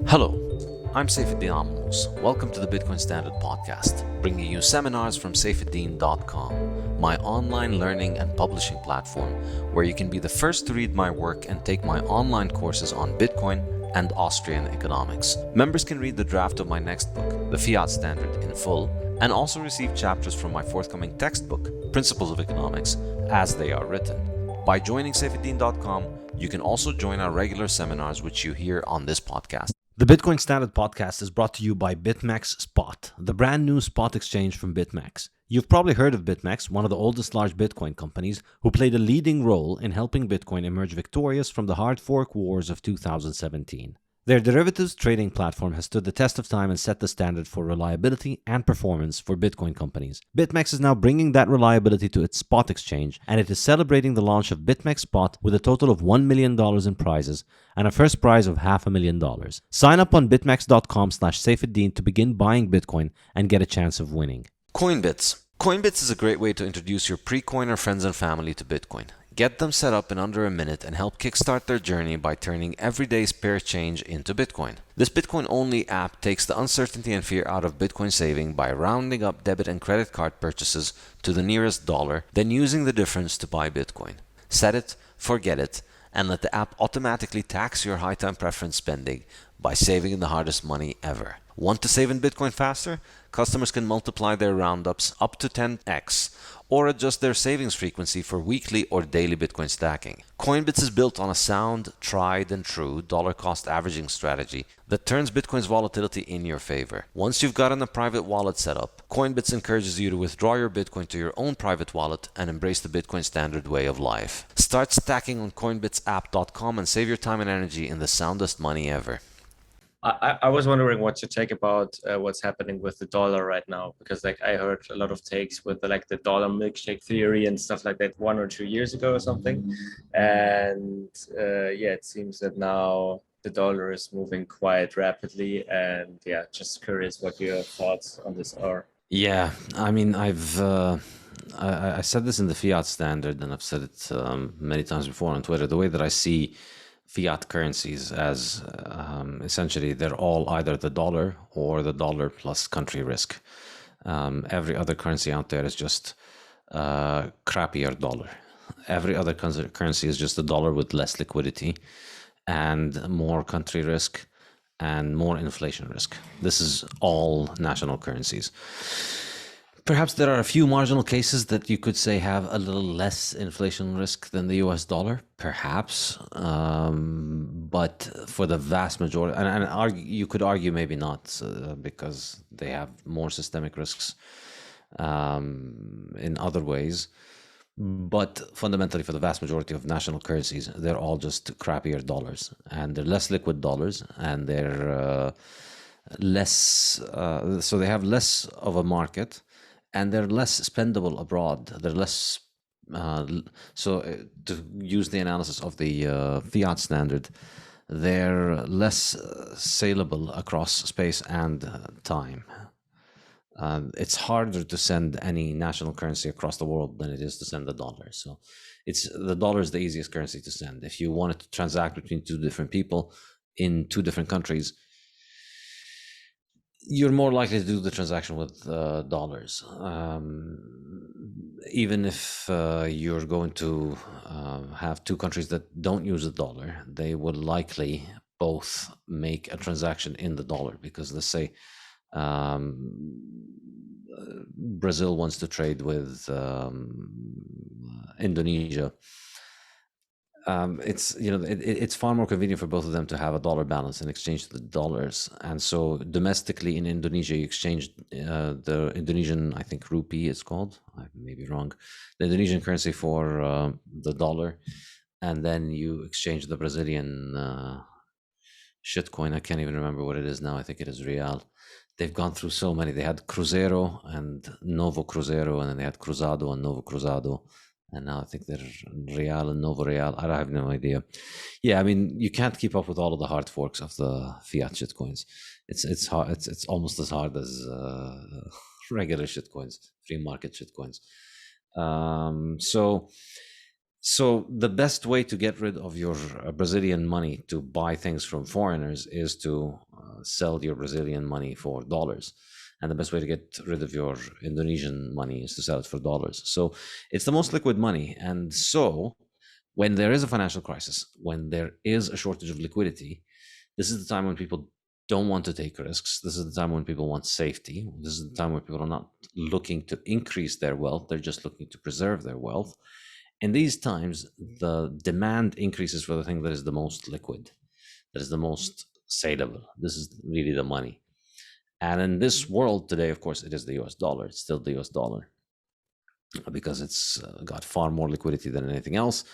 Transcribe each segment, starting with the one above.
Hello, I'm Saifedean Ammous. Welcome to the Bitcoin Standard podcast, bringing you seminars from Saifedean.com, my online learning and publishing platform where you can be the first to read my work and take my online courses on Bitcoin and Austrian economics. Members can read the draft of my next book, the Fiat Standard, in full, and also receive chapters from my forthcoming textbook, Principles of Economics, as they are written. By joining Saifedean.com, you can also join our regular seminars which you hear on this podcast. The Bitcoin Standard podcast is brought to you by BitMEX Spot, the brand new spot exchange from BitMEX. You've probably heard of BitMEX, one of the oldest large Bitcoin companies, who played a leading role in helping Bitcoin emerge victorious from the hard fork wars of 2017. Their derivatives trading platform has stood the test of time and set the standard for reliability and performance for Bitcoin companies. BitMEX is now bringing that reliability to its spot exchange, and it is celebrating the launch of BitMEX Spot with a total of $1 million in prizes and a first prize of $500,000. Sign up on bitmex.com/Saifedean to begin buying Bitcoin and get a chance of winning. Coinbits. Coinbits is a great way to introduce your pre-coiner friends and family to Bitcoin. Get them set up in under a minute and help kickstart their journey by turning everyday spare change into Bitcoin. This Bitcoin-only app takes the uncertainty and fear out of Bitcoin saving by rounding up debit and credit card purchases to the nearest dollar, then using the difference to buy Bitcoin. Set it, forget it, and let the app automatically tax your high-time preference spending by saving the hardest money ever. Want to save in Bitcoin faster? Customers can multiply their roundups up to 10x or adjust their savings frequency for weekly or daily Bitcoin stacking. Coinbits is built on a sound, tried and true dollar cost averaging strategy that turns Bitcoin's volatility in your favor. Once you've gotten a private wallet set up, Coinbits encourages you to withdraw your Bitcoin to your own private wallet and embrace the Bitcoin Standard way of life. Start stacking on coinbitsapp.com and save your time and energy in the soundest money ever. I was wondering what you take about what's happening with the dollar right now, because I heard a lot of takes with the dollar milkshake theory and stuff like that 1 or 2 years ago or something, and it seems that now the dollar is moving quite rapidly, and just curious what your thoughts on this are. Yeah, I mean, I said this in the Fiat Standard, and I've said it many times before on Twitter. The way that I see fiat currencies as essentially they're all either the dollar or the dollar plus country risk. Every other currency out there is just crappier dollar. Every other currency is just a dollar with less liquidity and more country risk and more inflation risk. This is all national currencies. Perhaps there are a few marginal cases that you could say have a little less inflation risk than the US dollar, perhaps. But for the vast majority, and you could argue maybe not, because they have more systemic risks in other ways. But fundamentally, for the vast majority of national currencies, they're all just crappier dollars. And they're less liquid dollars, and they're less, so they have less of a market. And they're less spendable abroad. They're less, to use the analysis of the Fiat Standard, they're less saleable across space and time. It's harder to send any national currency across the world than it is to send the dollar. So the dollar is the easiest currency to send. If you wanted to transact between two different people in two different countries, you're more likely to do the transaction with dollars. Even if you're going to have two countries that don't use the dollar, they will likely both make a transaction in the dollar, because let's say Brazil wants to trade with Indonesia. It's far more convenient for both of them to have a dollar balance and exchange the dollars. And so domestically in Indonesia, you exchange the Indonesian, I think rupee it's called, I may be wrong, the Indonesian currency for the dollar, and then you exchange the Brazilian shitcoin. I can't even remember what it is now. I think it is real. They've gone through so many. They had Cruzeiro and Novo Cruzeiro, and then they had Cruzado and Novo Cruzado. And now I think they're Real and Novo Real. I have no idea. Yeah, I mean, you can't keep up with all of the hard forks of the fiat shitcoins. It's hard. It's almost as hard as regular shitcoins, free market shitcoins. So the best way to get rid of your Brazilian money to buy things from foreigners is to sell your Brazilian money for dollars. And the best way to get rid of your Indonesian money is to sell it for dollars. So it's the most liquid money. And so when there is a financial crisis, when there is a shortage of liquidity, this is the time when people don't want to take risks. This is the time when people want safety. This is the time when people are not looking to increase their wealth. They're just looking to preserve their wealth. In these times, the demand increases for the thing that is the most liquid, that is the most saleable. This is really the money. And in this world today, of course, it is the US dollar. It's still the US dollar because it's got far more liquidity than anything else.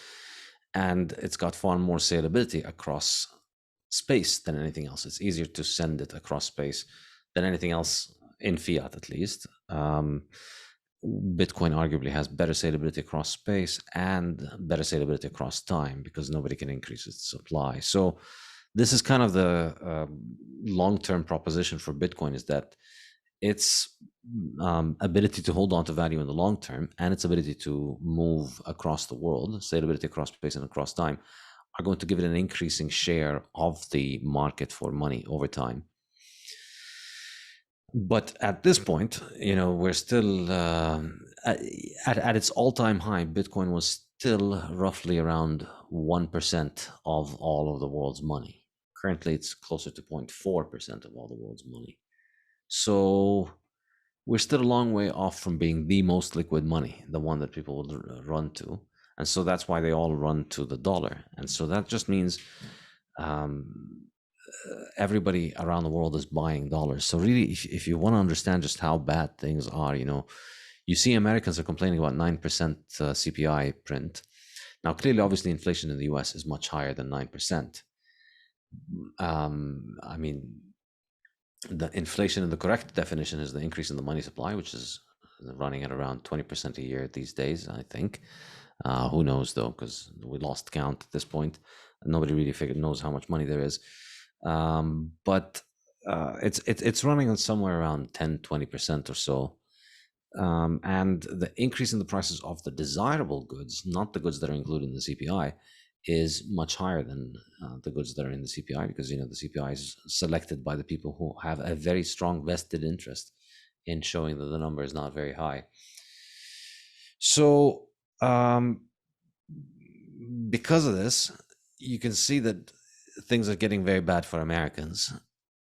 And it's got far more saleability across space than anything else. It's easier to send it across space than anything else in fiat, at least. Bitcoin arguably has better saleability across space and better saleability across time because nobody can increase its supply. So this is kind of the long-term proposition for Bitcoin, is that its ability to hold on to value in the long term and its ability to move across the world, saleability across space and across time, are going to give it an increasing share of the market for money over time. But at this point, we're still at its all-time high. Bitcoin was still roughly around 1% of all of the world's money. Currently, it's closer to 0.4% of all the world's money. So we're still a long way off from being the most liquid money, the one that people would run to. And so that's why they all run to the dollar. And so that just means everybody around the world is buying dollars. So really, if you want to understand just how bad things are, you see Americans are complaining about 9% CPI print. Now, clearly, obviously, inflation in the US is much higher than 9%. I mean, the inflation in the correct definition is the increase in the money supply, which is running at around 20% a year these days, I think. Who knows, though, because we lost count at this point. Nobody really knows how much money there is. But it's running on somewhere around 10-20% or so. And the increase in the prices of the desirable goods, not the goods that are included in the CPI, is much higher than the goods that are in the CPI, because the CPI is selected by the people who have a very strong vested interest in showing that the number is not very high. So because of this, you can see that things are getting very bad for Americans,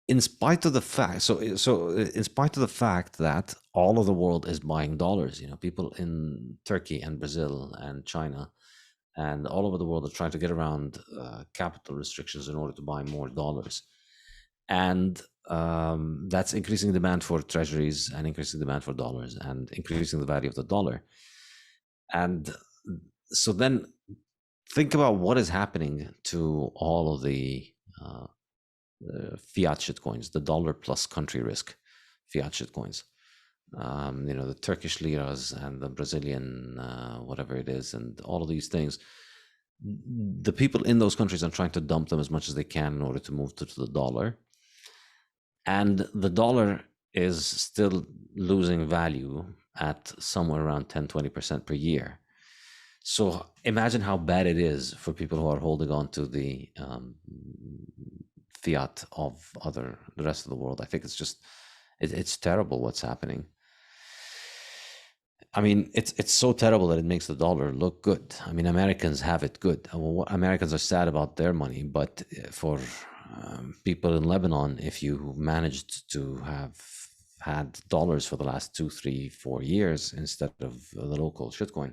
in spite of the fact. So in spite of the fact that all of the world is buying dollars, people in Turkey and Brazil and China and all over the world are trying to get around capital restrictions in order to buy more dollars. And that's increasing demand for treasuries and increasing demand for dollars and increasing the value of the dollar. And so then think about what is happening to all of the fiat shitcoins, the dollar plus country risk fiat shitcoins. The Turkish liras and the Brazilian whatever it is, and all of these things. The people in those countries are trying to dump them as much as they can in order to move to the dollar. And the dollar is still losing value at somewhere around 10-20% per year. So imagine how bad it is for people who are holding on to the fiat of the rest of the world. I think it's terrible what's happening. I mean, it's so terrible that it makes the dollar look good. I mean, Americans have it good. Americans are sad about their money, but for people in Lebanon, if you managed to have had dollars for the last 2, 3, 4 years instead of the local shitcoin,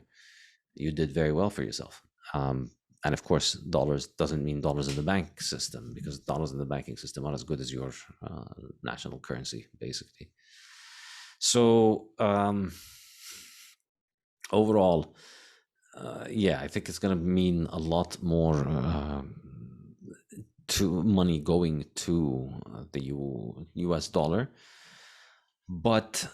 you did very well for yourself. And of course, dollars doesn't mean dollars in the bank system, because dollars in the banking system are as good as your national currency, basically. So overall, I think it's going to mean a lot more to money going to the US dollar. But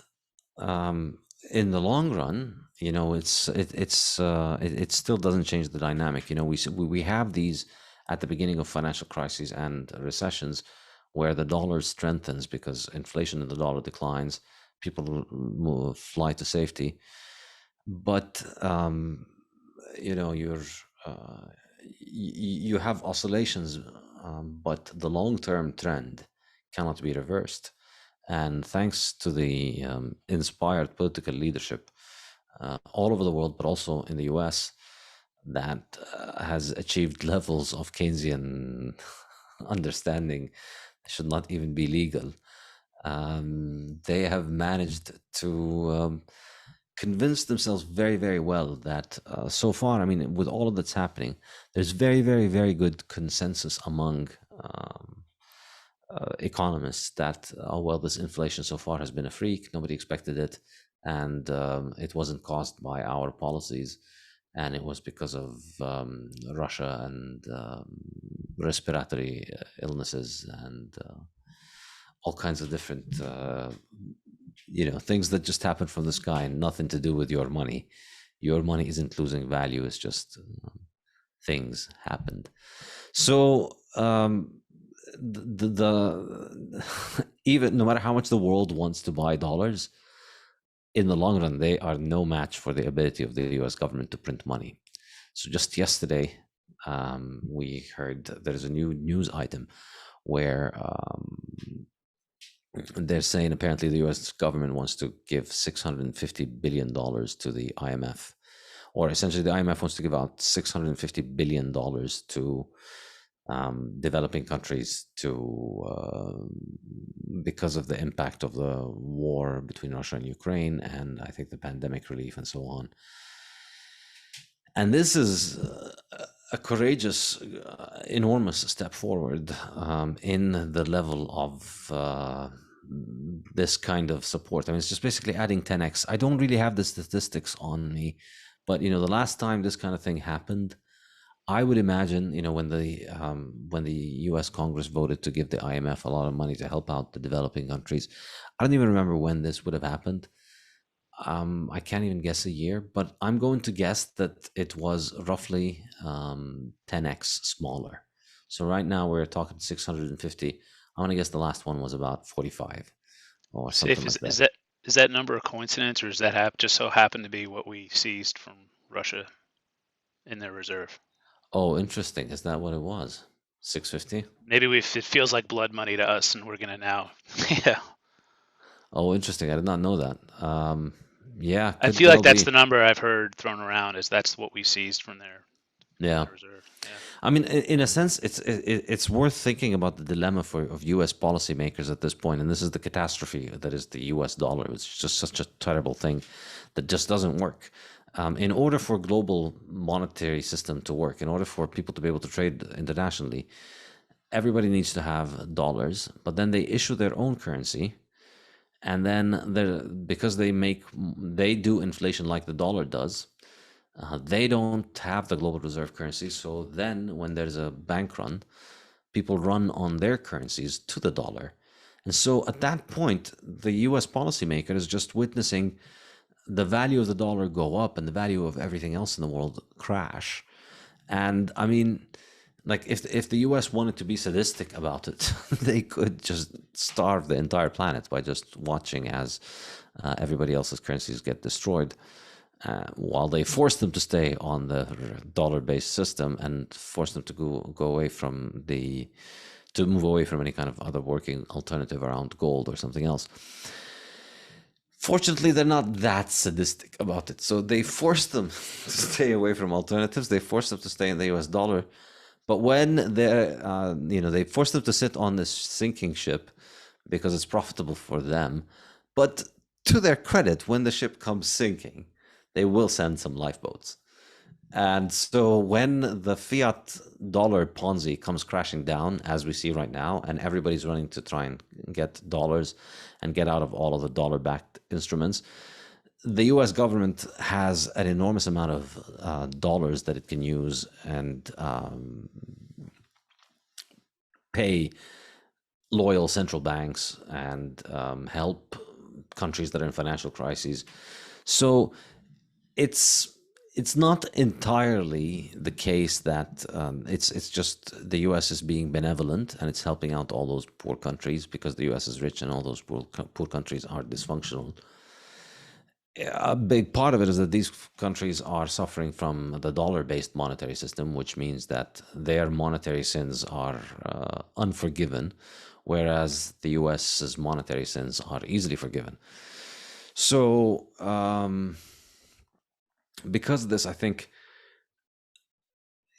in the long run, it still doesn't change the dynamic. We have these at the beginning of financial crises and recessions, where the dollar strengthens because inflation in the dollar declines, people fly to safety. But you have oscillations, but the long-term trend cannot be reversed. And thanks to the inspired political leadership all over the world, but also in the US, that has achieved levels of Keynesian understanding that should not even be legal. They have managed to convince themselves very, very well that so far, I mean, with all of that's happening, there's very, very, very good consensus among economists that, oh, well, this inflation so far has been a freak. Nobody expected it. And it wasn't caused by our policies. And it was because of Russia and respiratory illnesses and all kinds of different, things that just happen from the sky and nothing to do with your money. Your money isn't losing value. It's just things happened. So the even no matter how much the world wants to buy dollars, in the long run, they are no match for the ability of the US government to print money. So just yesterday, we heard there's a new news item where they're saying apparently the US government wants to give $650 billion to the IMF, or essentially the IMF wants to give out $650 billion to developing countries because of the impact of the war between Russia and Ukraine, and I think the pandemic relief and so on. And this is a courageous, enormous step forward in the level of this kind of support. I mean, it's just basically adding 10x. I don't really have the statistics on me, but the last time this kind of thing happened, I would imagine, when the U.S. Congress voted to give the IMF a lot of money to help out the developing countries, I don't even remember when this would have happened. I can't even guess a year, but I'm going to guess that it was roughly 10x smaller. So right now we're talking 650. I want to guess the last one was about 45 or something like that. Is that number a coincidence, or does that just so happen to be what we seized from Russia in their reserve? Oh, interesting. Is that what it was? 650? Maybe it feels like blood money to us, and we're gonna now. Yeah. Oh, interesting. I did not know that. Yeah, I feel like that's the number I've heard thrown around. Is that's what we seized from their reserve. Yeah. I mean, in a sense, it's worth thinking about the dilemma of U.S. policymakers at this point, and this is the catastrophe that is the U.S. dollar. It's just such a terrible thing that just doesn't work. In order for global monetary system to work, in order for people to be able to trade internationally, everybody needs to have dollars, but then they issue their own currency, and then because they do inflation like the dollar does, they don't have the global reserve currency. So then when there's a bank run, people run on their currencies to the dollar. And so at that point, the US policymaker is just witnessing the value of the dollar go up and the value of everything else in the world crash. And I mean, like if the US wanted to be sadistic about it, they could just starve the entire planet by just watching as everybody else's currencies get destroyed, while they force them to stay on the dollar-based system and force them to go away from to move away from any kind of other working alternative around gold or something else. Fortunately, they're not that sadistic about it. So they force them to stay away from alternatives. They force them to stay in the US dollar. But when they force them to sit on this sinking ship because it's profitable for them. But to their credit, when the ship comes sinking, they will send some lifeboats. And so when the fiat dollar Ponzi comes crashing down, as we see right now, and everybody's running to try and get dollars and get out of all of the dollar-backed instruments, the US government has an enormous amount of dollars that it can use and pay loyal central banks and help countries that are in financial crises. So it's not entirely the case that it's just the U.S. is being benevolent and it's helping out all those poor countries because the U.S. is rich and all those poor countries are dysfunctional. A big part of it is that these countries are suffering from the dollar-based monetary system, which means that their monetary sins are unforgiven, whereas the US's monetary sins are easily forgiven. So, because of this, I think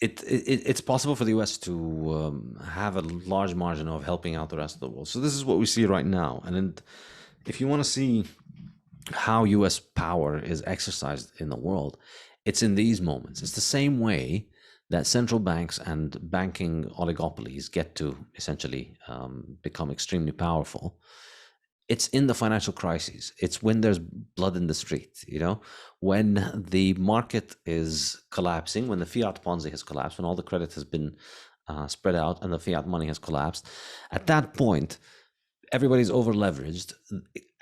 it's possible for the US to have a large margin of helping out the rest of the world. So this is what we see right now. And if you want to see how US power is exercised in the world, it's in these moments. It's the same way that central banks and banking oligopolies get to essentially become extremely powerful. It's in the financial crises. It's when there's blood in the street, when the market is collapsing, when the fiat Ponzi has collapsed, when all the credit has been spread out and the fiat money has collapsed. At that point, everybody's over leveraged,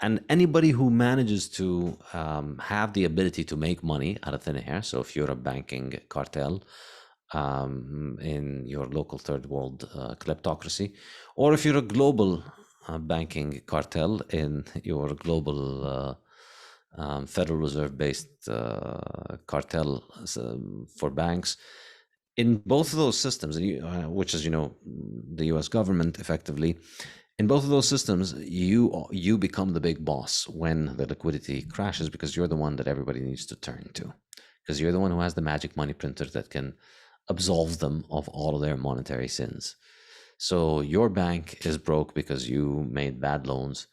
and anybody who manages to have the ability to make money out of thin air. So if you're a banking cartel in your local third world kleptocracy, or if you're a global banking cartel in your global Federal Reserve based cartel for banks, in both of those systems, which is the US government effectively, in both of those systems, you become the big boss when the liquidity crashes, because you're the one that everybody needs to turn to, because you're the one who has the magic money printer that can absolve them of all of their monetary sins. So your bank is broke because you made bad loans.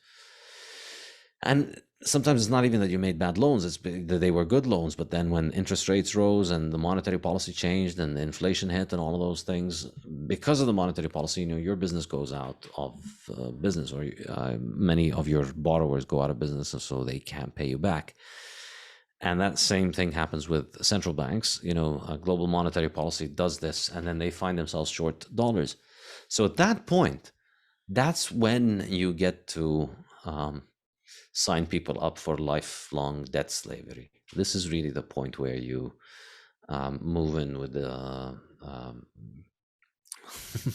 And sometimes it's not even that you made bad loans, it's that they were good loans, but then when interest rates rose and the monetary policy changed and the inflation hit and all of those things, because of the monetary policy, your business goes out of business, or many of your borrowers go out of business, and so they can't pay you back. And that same thing happens with central banks. A global monetary policy does this, and then they find themselves short dollars. So at that point, that's when you get to sign people up for lifelong debt slavery. This is really the point where you move in with the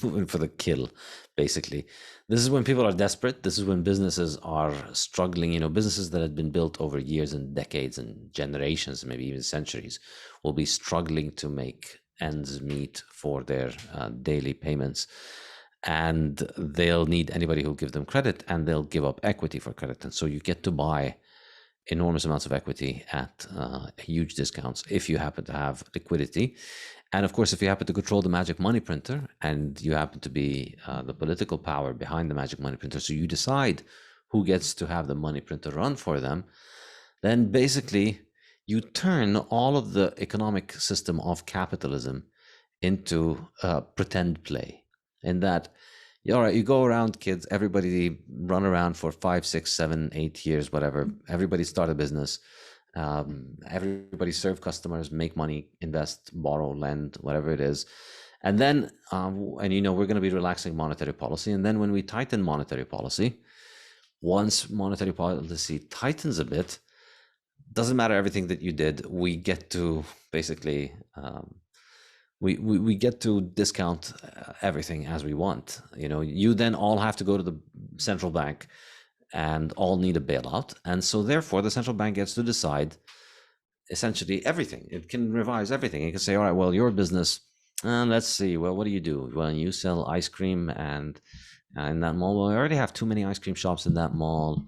moving for the kill, basically. This is when people are desperate. This is when businesses are struggling. Businesses that had been built over years and decades and generations, maybe even centuries, will be struggling to make ends meet for their daily payments. And they'll need anybody who'll give them credit, and they'll give up equity for credit. And so you get to buy enormous amounts of equity at huge discounts if you happen to have liquidity. And of course, if you happen to control the magic money printer and you happen to be the political power behind the magic money printer, so you decide who gets to have the money printer run for them, then basically you turn all of the economic system of capitalism into pretend play. In that, all right, you go around, kids, everybody run around for 5, 6, 7, 8 years, whatever. Everybody start a business. Everybody serve customers, make money, invest, borrow, lend, whatever it is. And then, we're going to be relaxing monetary policy. And then when we tighten monetary policy, once monetary policy tightens a bit, doesn't matter everything that you did, we get to basically... We get to discount everything as we want. You then all have to go to the central bank and all need a bailout. And so therefore the central bank gets to decide essentially everything. It can revise everything. It can say, all right, well, your business, let's see, well, what do you do? Well, you sell ice cream and in that mall, well, we already have too many ice cream shops in that mall,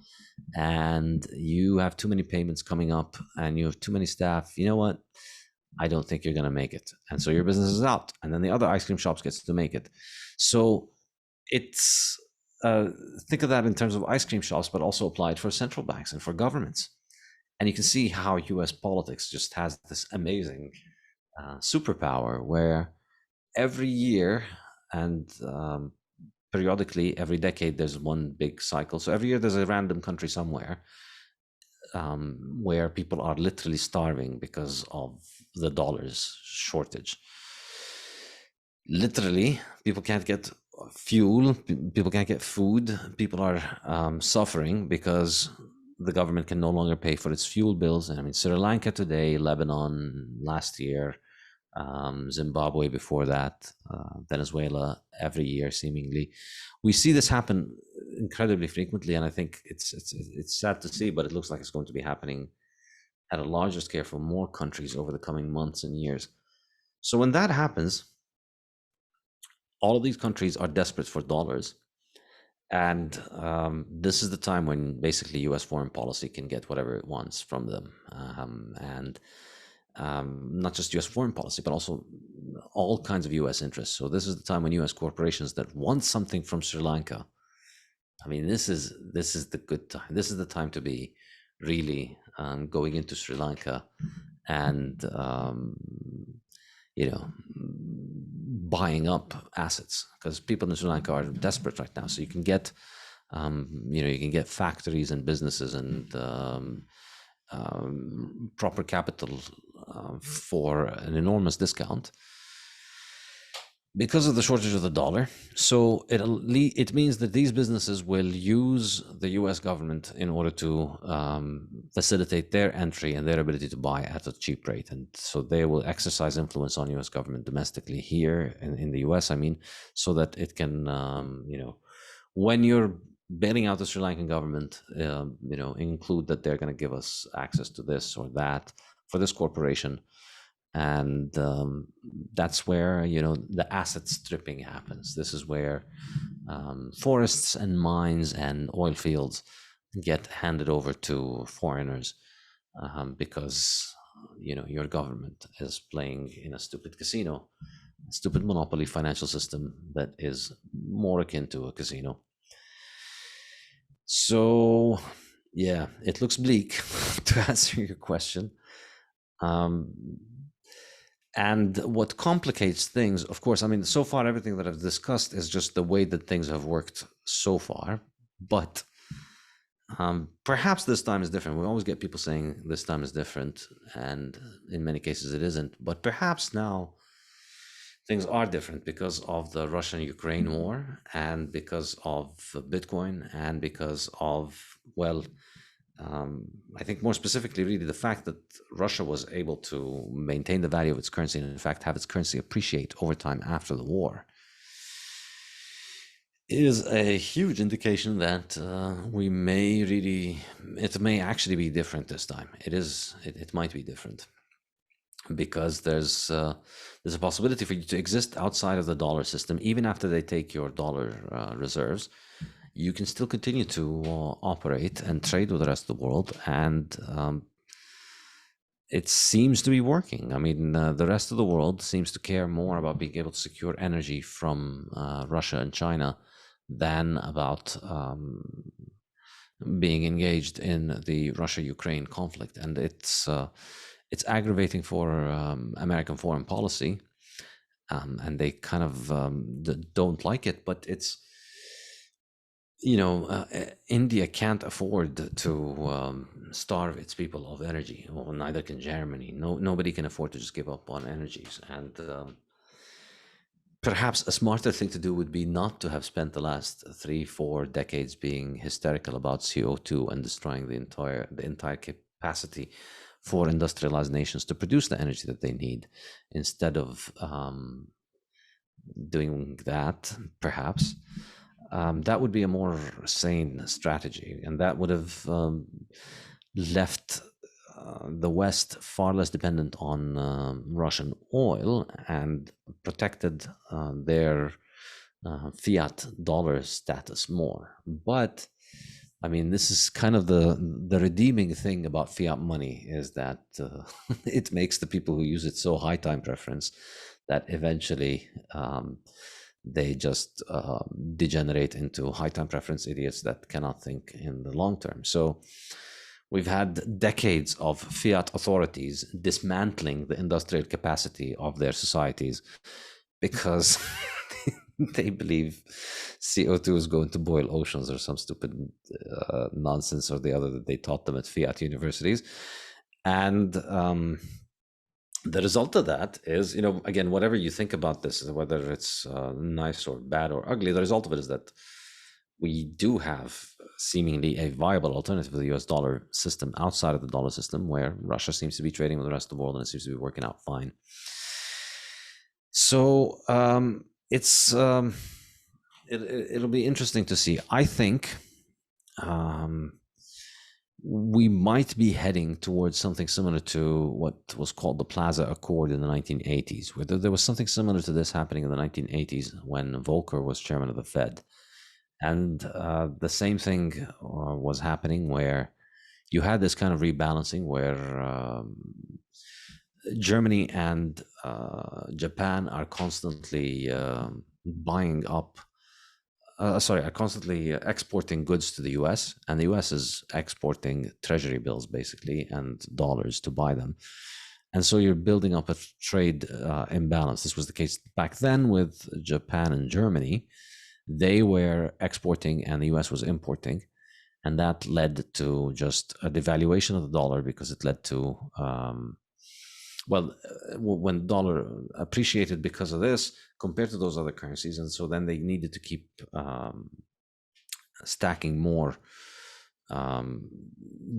and you have too many payments coming up and you have too many staff. You know what? I don't think you're going to make it. And so your business is out. And then the other ice cream shops gets to make it. So it's, think of that in terms of ice cream shops, but also applied for central banks and for governments. And you can see how US politics just has this amazing superpower where every year and periodically every decade, there's one big cycle. So every year there's a random country somewhere where people are literally starving because of the dollar's shortage. Literally, people can't get fuel, people can't get food, people are suffering because the government can no longer pay for its fuel bills. And I mean, Sri Lanka today, Lebanon last year, Zimbabwe before that, Venezuela every year seemingly. We see this happen incredibly frequently, and I think it's sad to see, but it looks like it's going to be happening at a larger scale for more countries over the coming months and years. So when that happens, all of these countries are desperate for dollars. And this is the time when basically US foreign policy can get whatever it wants from them. And not just US foreign policy, but also all kinds of US interests. So this is the time when US corporations that want something from Sri Lanka, I mean, this is the good time. This is the time to be really going into Sri Lanka and buying up assets, because people in Sri Lanka are desperate right now. So you can get you can get factories and businesses and proper capital for an enormous discount because of the shortage of the dollar. So it means that these businesses will use the US government in order to facilitate their entry and their ability to buy at a cheap rate. And so they will exercise influence on US government domestically here in the US, I mean, so that it can, when you're bailing out the Sri Lankan government, include that they're going to give us access to this or that for this corporation. And that's where the asset stripping happens. This is where forests and mines and oil fields get handed over to foreigners because your government is playing in a stupid casino, a stupid monopoly financial system that is more akin to a casino. So yeah, it looks bleak to answer your question. And what complicates things, of course, I mean, so far, everything that I've discussed is just the way that things have worked so far. But perhaps this time is different. We always get people saying this time is different. And in many cases, it isn't. But perhaps now things are different because of the Russian-Ukraine war and because of Bitcoin and because of, I think more specifically, really the fact that Russia was able to maintain the value of its currency and in fact have its currency appreciate over time after the war is a huge indication that it may actually be different this time. It might be different because there's a possibility for you to exist outside of the dollar system even after they take your dollar reserves. You can still continue to operate and trade with the rest of the world, and it seems to be working. I mean, the rest of the world seems to care more about being able to secure energy from Russia and China than about being engaged in the Russia-Ukraine conflict, and it's aggravating for American foreign policy, and they kind of don't like it, but it's. India can't afford to starve its people of energy. Well, neither can Germany. Nobody can afford to just give up on energies. And perhaps a smarter thing to do would be not to have spent the last 3-4 decades being hysterical about CO2 and destroying the entire capacity for industrialized nations to produce the energy that they need. Instead of doing that, perhaps. That would be a more sane strategy, and that would have left the West far less dependent on Russian oil and protected their fiat dollar status more. But I mean, this is kind of the redeeming thing about fiat money is that it makes the people who use it so high time preference that eventually they just degenerate into high time preference idiots that cannot think in the long term. So we've had decades of fiat authorities dismantling the industrial capacity of their societies because they believe CO2 is going to boil oceans or some stupid nonsense or the other that they taught them at fiat universities. And the result of that is, again, whatever you think about this, whether it's nice or bad or ugly, the result of it is that we do have seemingly a viable alternative to the US dollar system outside of the dollar system, where Russia seems to be trading with the rest of the world and it seems to be working out fine. So it'll be interesting to see. I think we might be heading towards something similar to what was called the Plaza Accord in the 1980s, where there was something similar to this happening in the 1980s when Volcker was chairman of the Fed. And the same thing was happening where you had this kind of rebalancing where Germany and Japan are constantly buying up are constantly exporting goods to the US, and the US is exporting treasury bills basically and dollars to buy them. And so you're building up a trade imbalance. This was the case back then with Japan and Germany. They were exporting and the US was importing. And that led to just a devaluation of the dollar because it led to, when the dollar appreciated because of this compared to those other currencies. And so then they needed to keep stacking more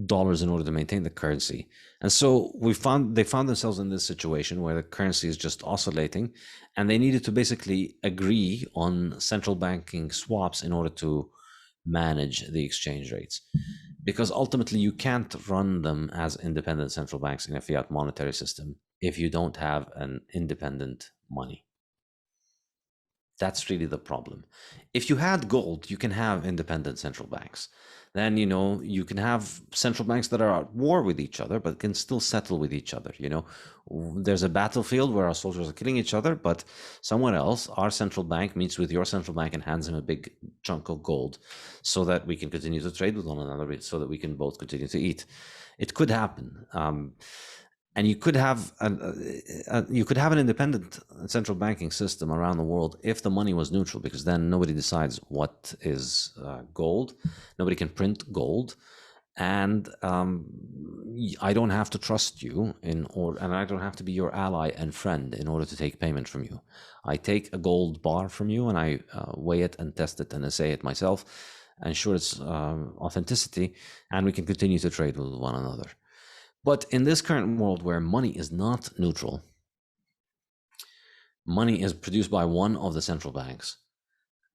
dollars in order to maintain the currency. And so they found themselves in this situation where the currency is just oscillating, and they needed to basically agree on central banking swaps in order to manage the exchange rates, because ultimately you can't run them as independent central banks in a fiat monetary system if you don't have an independent money. That's really the problem. If you had gold, you can have independent central banks. Then, you can have central banks that are at war with each other, but can still settle with each other. There's a battlefield where our soldiers are killing each other, but somewhere else, our central bank meets with your central bank and hands them a big chunk of gold so that we can continue to trade with one another, so that we can both continue to eat. It could happen. And you could have an independent central banking system around the world if the money was neutral, because then nobody decides what is gold. Nobody can print gold, and I don't have to trust you and I don't have to be your ally and friend in order to take payment from you. I take a gold bar from you and I weigh it and test it and assay it myself, ensure its authenticity, and we can continue to trade with one another. But in this current world where money is not neutral, money is produced by one of the central banks.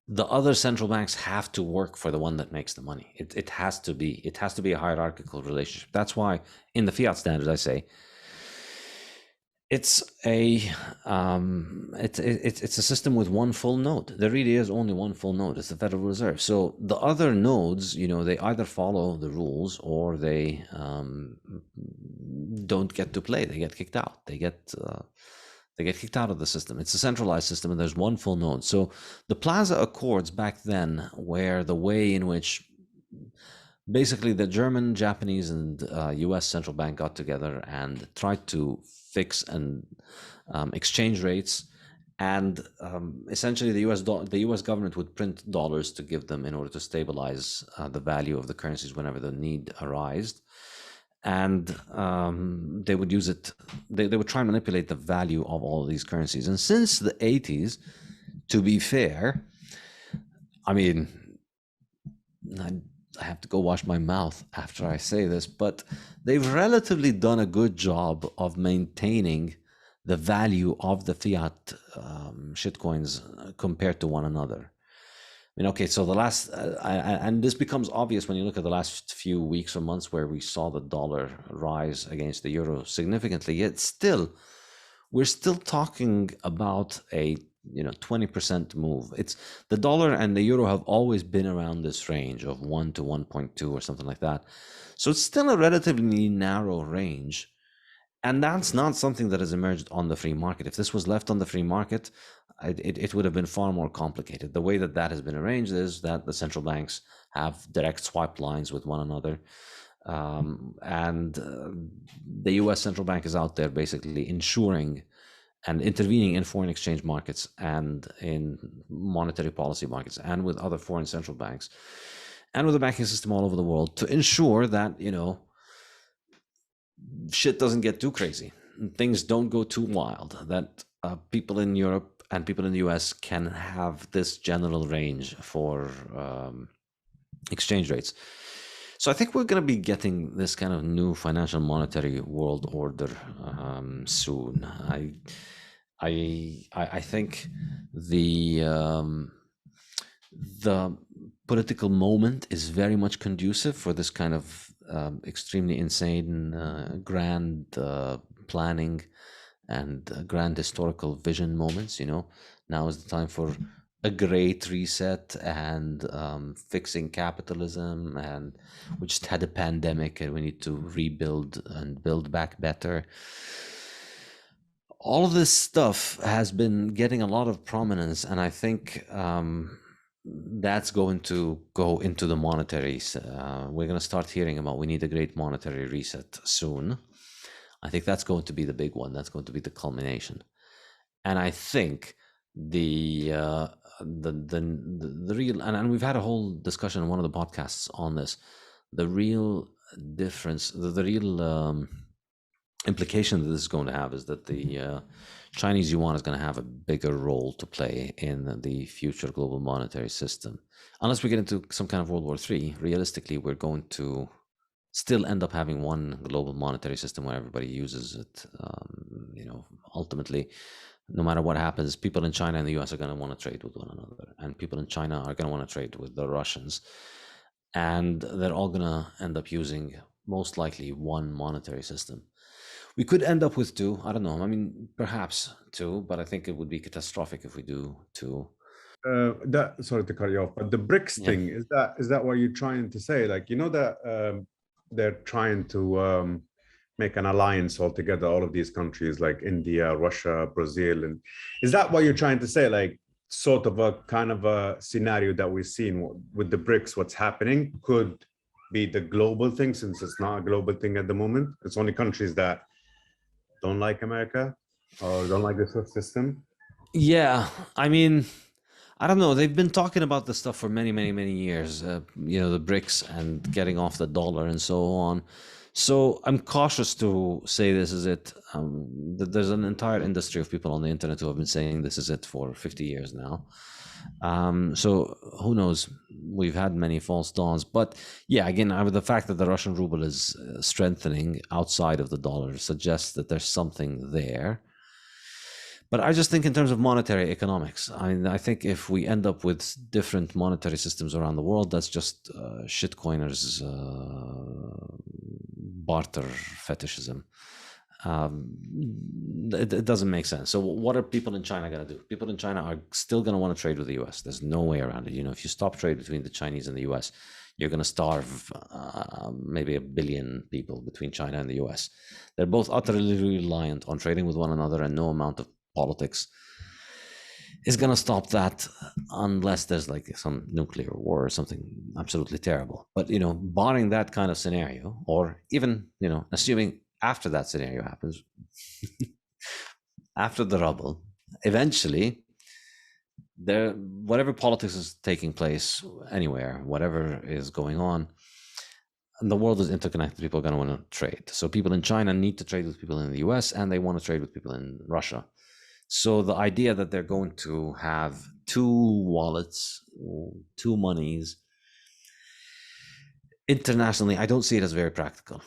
The other central banks have to work for the one that makes the money. It has to be a hierarchical relationship. That's why in the Fiat Standard, I say, it's a system with one full node. There really is only one full node. It's the Federal Reserve. So the other nodes, they either follow the rules or they don't get to play. They get kicked out. They get kicked out of the system. It's a centralized system, and there's one full node. So the Plaza Accords back then were the way in which basically the German, Japanese, and U.S. central bank got together and tried to fix and exchange rates, and essentially the U.S. government would print dollars to give them in order to stabilize the value of the currencies whenever the need arose, and they would use it. They would try and manipulate the value of all of these currencies. And since the 80s, to be fair, I mean, I have to go wash my mouth after I say this, but they've relatively done a good job of maintaining the value of the fiat shitcoins compared to one another. I mean, okay, so the last, and this becomes obvious when you look at the last few weeks or months where we saw the dollar rise against the euro significantly, yet still, we're still talking about a 20% move. It's the dollar and the euro have always been around this range of 1 to 1.2 or something like that. So it's still a relatively narrow range. And that's not something that has emerged on the free market. If this was left on the free market, it would have been far more complicated. The way that has been arranged is that the central banks have direct swipe lines with one another. And the US central bank is out there basically ensuring and intervening in foreign exchange markets and in monetary policy markets and with other foreign central banks and with the banking system all over the world to ensure that, shit doesn't get too crazy. Things don't go too wild, that people in Europe and people in the US can have this general range for exchange rates. So I think we're going to be getting this kind of new financial monetary world order soon. I think the political moment is very much conducive for this kind of extremely insane, grand planning and grand historical vision moments. Now is the time for a great reset and fixing capitalism, and we just had a pandemic and we need to rebuild and build back better. All of this stuff has been getting a lot of prominence, and I think that's going to go into the monetary. We're going to start hearing about we need a great monetary reset soon. I think that's going to be the big one. That's going to be the culmination. And I think the real, and we've had a whole discussion on one of the podcasts on this, the real difference, the real implication that this is going to have is that the Chinese yuan is going to have a bigger role to play in the future global monetary system. Unless we get into some kind of World War III, realistically, we're going to still end up having one global monetary system where everybody uses it. Ultimately, no matter what happens, people in China and the US are going to want to trade with one another, and people in China are going to want to trade with the Russians, and they're all going to end up using most likely one monetary system. We could end up with two. I don't know. I mean, perhaps two, but I think it would be catastrophic if we do two. Sorry to cut you off, but the BRICS thing, is that what you're trying to say? Like, that they're trying to make an alliance altogether, all of these countries like India, Russia, Brazil, and is that what you're trying to say? Like, sort of a kind of a scenario that we've seen with the BRICS, what's happening could be the global thing, since it's not a global thing at the moment. It's only countries that don't like America or don't like the SWIFT system. Yeah, I mean, I don't know. They've been talking about this stuff for many, many, many years. The BRICS and getting off the dollar and so on. So I'm cautious to say this is it. There's an entire industry of people on the internet who have been saying this is it for 50 years now. So who knows? We've had many false dawns, but yeah, again, the fact that the Russian ruble is strengthening outside of the dollar suggests that there's something there. But I just think in terms of monetary economics, I think if we end up with different monetary systems around the world, that's just shitcoiners' barter fetishism. It doesn't make sense. So what are people in China going to do? People in China are still going to want to trade with the US. There's no way around it. If you stop trade between the Chinese and the US, you're going to starve maybe 1 billion people between China and the US. They're both utterly reliant on trading with one another, and no amount of politics is going to stop that unless there's like some nuclear war or something absolutely terrible. But, barring that kind of scenario, or even, assuming after that scenario happens, after the rubble, eventually, whatever politics is taking place anywhere, whatever is going on, and the world is interconnected. People are going to want to trade. So people in China need to trade with people in the US, and they want to trade with people in Russia. So the idea that they're going to have two wallets, two monies internationally, I don't see it as very practical.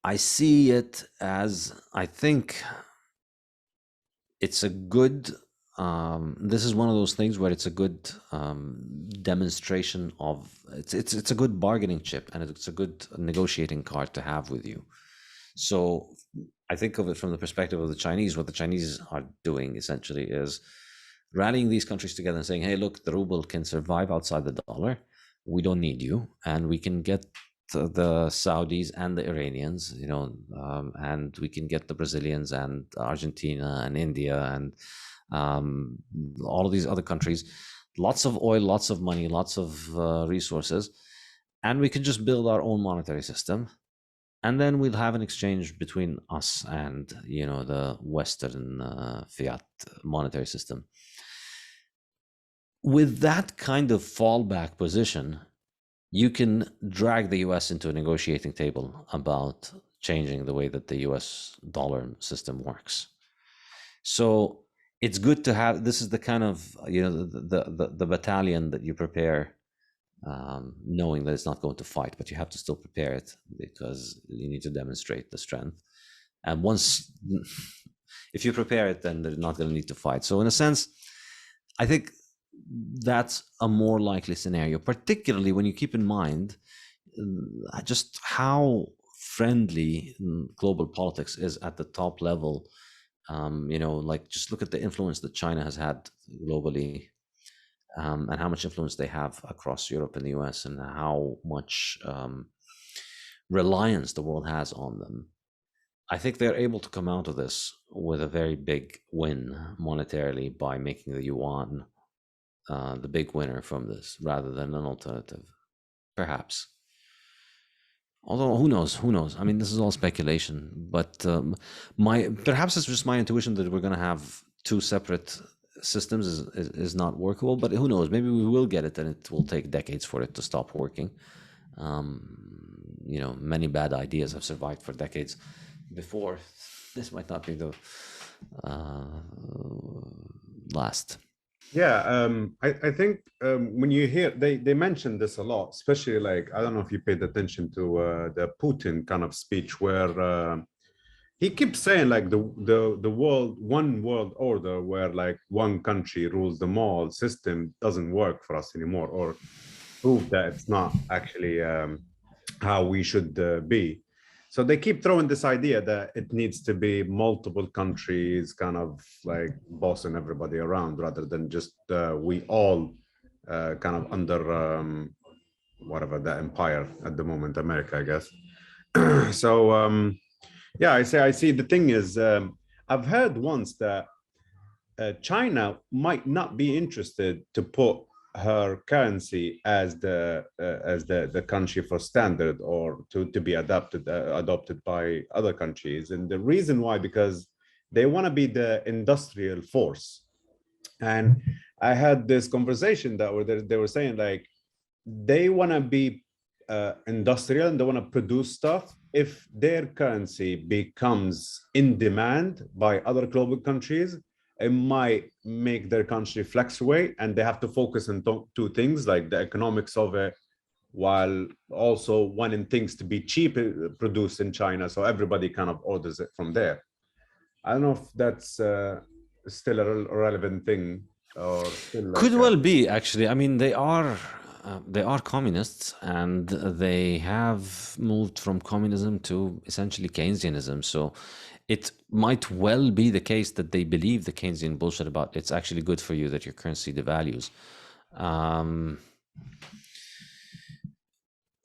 I see it as, I think it's a good, this is one of those things where it's a good demonstration of, it's a good bargaining chip, and it's a good negotiating card to have with you. So I think of it from the perspective of the Chinese. What the Chinese are doing essentially is rallying these countries together and saying, hey, look, the ruble can survive outside the dollar. We don't need you. And we can get the Saudis and the Iranians, and we can get the Brazilians and Argentina and India and all of these other countries. Lots of oil, lots of money, lots of resources. And we can just build our own monetary system. And then we'll have an exchange between us and, the Western fiat monetary system. With that kind of fallback position, you can drag the US into a negotiating table about changing the way that the US dollar system works. So it's good to have, this is the kind of, the battalion that you prepare, knowing that it's not going to fight, but you have to still prepare it because you need to demonstrate the strength. And once, if you prepare it, then they're not going to need to fight. So in a sense, I think that's a more likely scenario, particularly when you keep in mind just how friendly global politics is at the top level. Like just look at the influence that China has had globally, and how much influence they have across Europe and the US, and how much reliance the world has on them. I think they're able to come out of this with a very big win monetarily by making the yuan the big winner from this, rather than an alternative, perhaps. Although who knows? Who knows? I mean, this is all speculation. But perhaps it's just my intuition that we're going to have two separate systems is not workable. But who knows? Maybe we will get it, and it will take decades for it to stop working. Many bad ideas have survived for decades before. This might not be the last. Yeah, I think when you hear they mention this a lot, especially like, I don't know if you paid attention to the Putin kind of speech where he keeps saying like the world, one world order where like one country rules them all system doesn't work for us anymore, or prove that it's not actually how we should be. So they keep throwing this idea that it needs to be multiple countries kind of like bossing everybody around, rather than just we all kind of under whatever the empire at the moment, America, I guess. So yeah, I see. The thing is, I've heard once that China might not be interested to put her currency as the country for standard, or to be adopted by other countries. And the reason why, because they want to be the industrial force. And I had this conversation that they were saying like they want to be industrial, and they want to produce stuff. If their currency becomes in demand by other global countries, it might make their country fluctuate, and they have to focus on two things, like the economics of it, while also wanting things to be cheap produced in China, so everybody kind of orders it from there. I don't know if that's still a relevant thing, or still like could well be, actually. I mean, they are communists, and they have moved from communism to essentially Keynesianism. So it might well be the case that they believe the Keynesian bullshit about it's actually good for you that your currency devalues.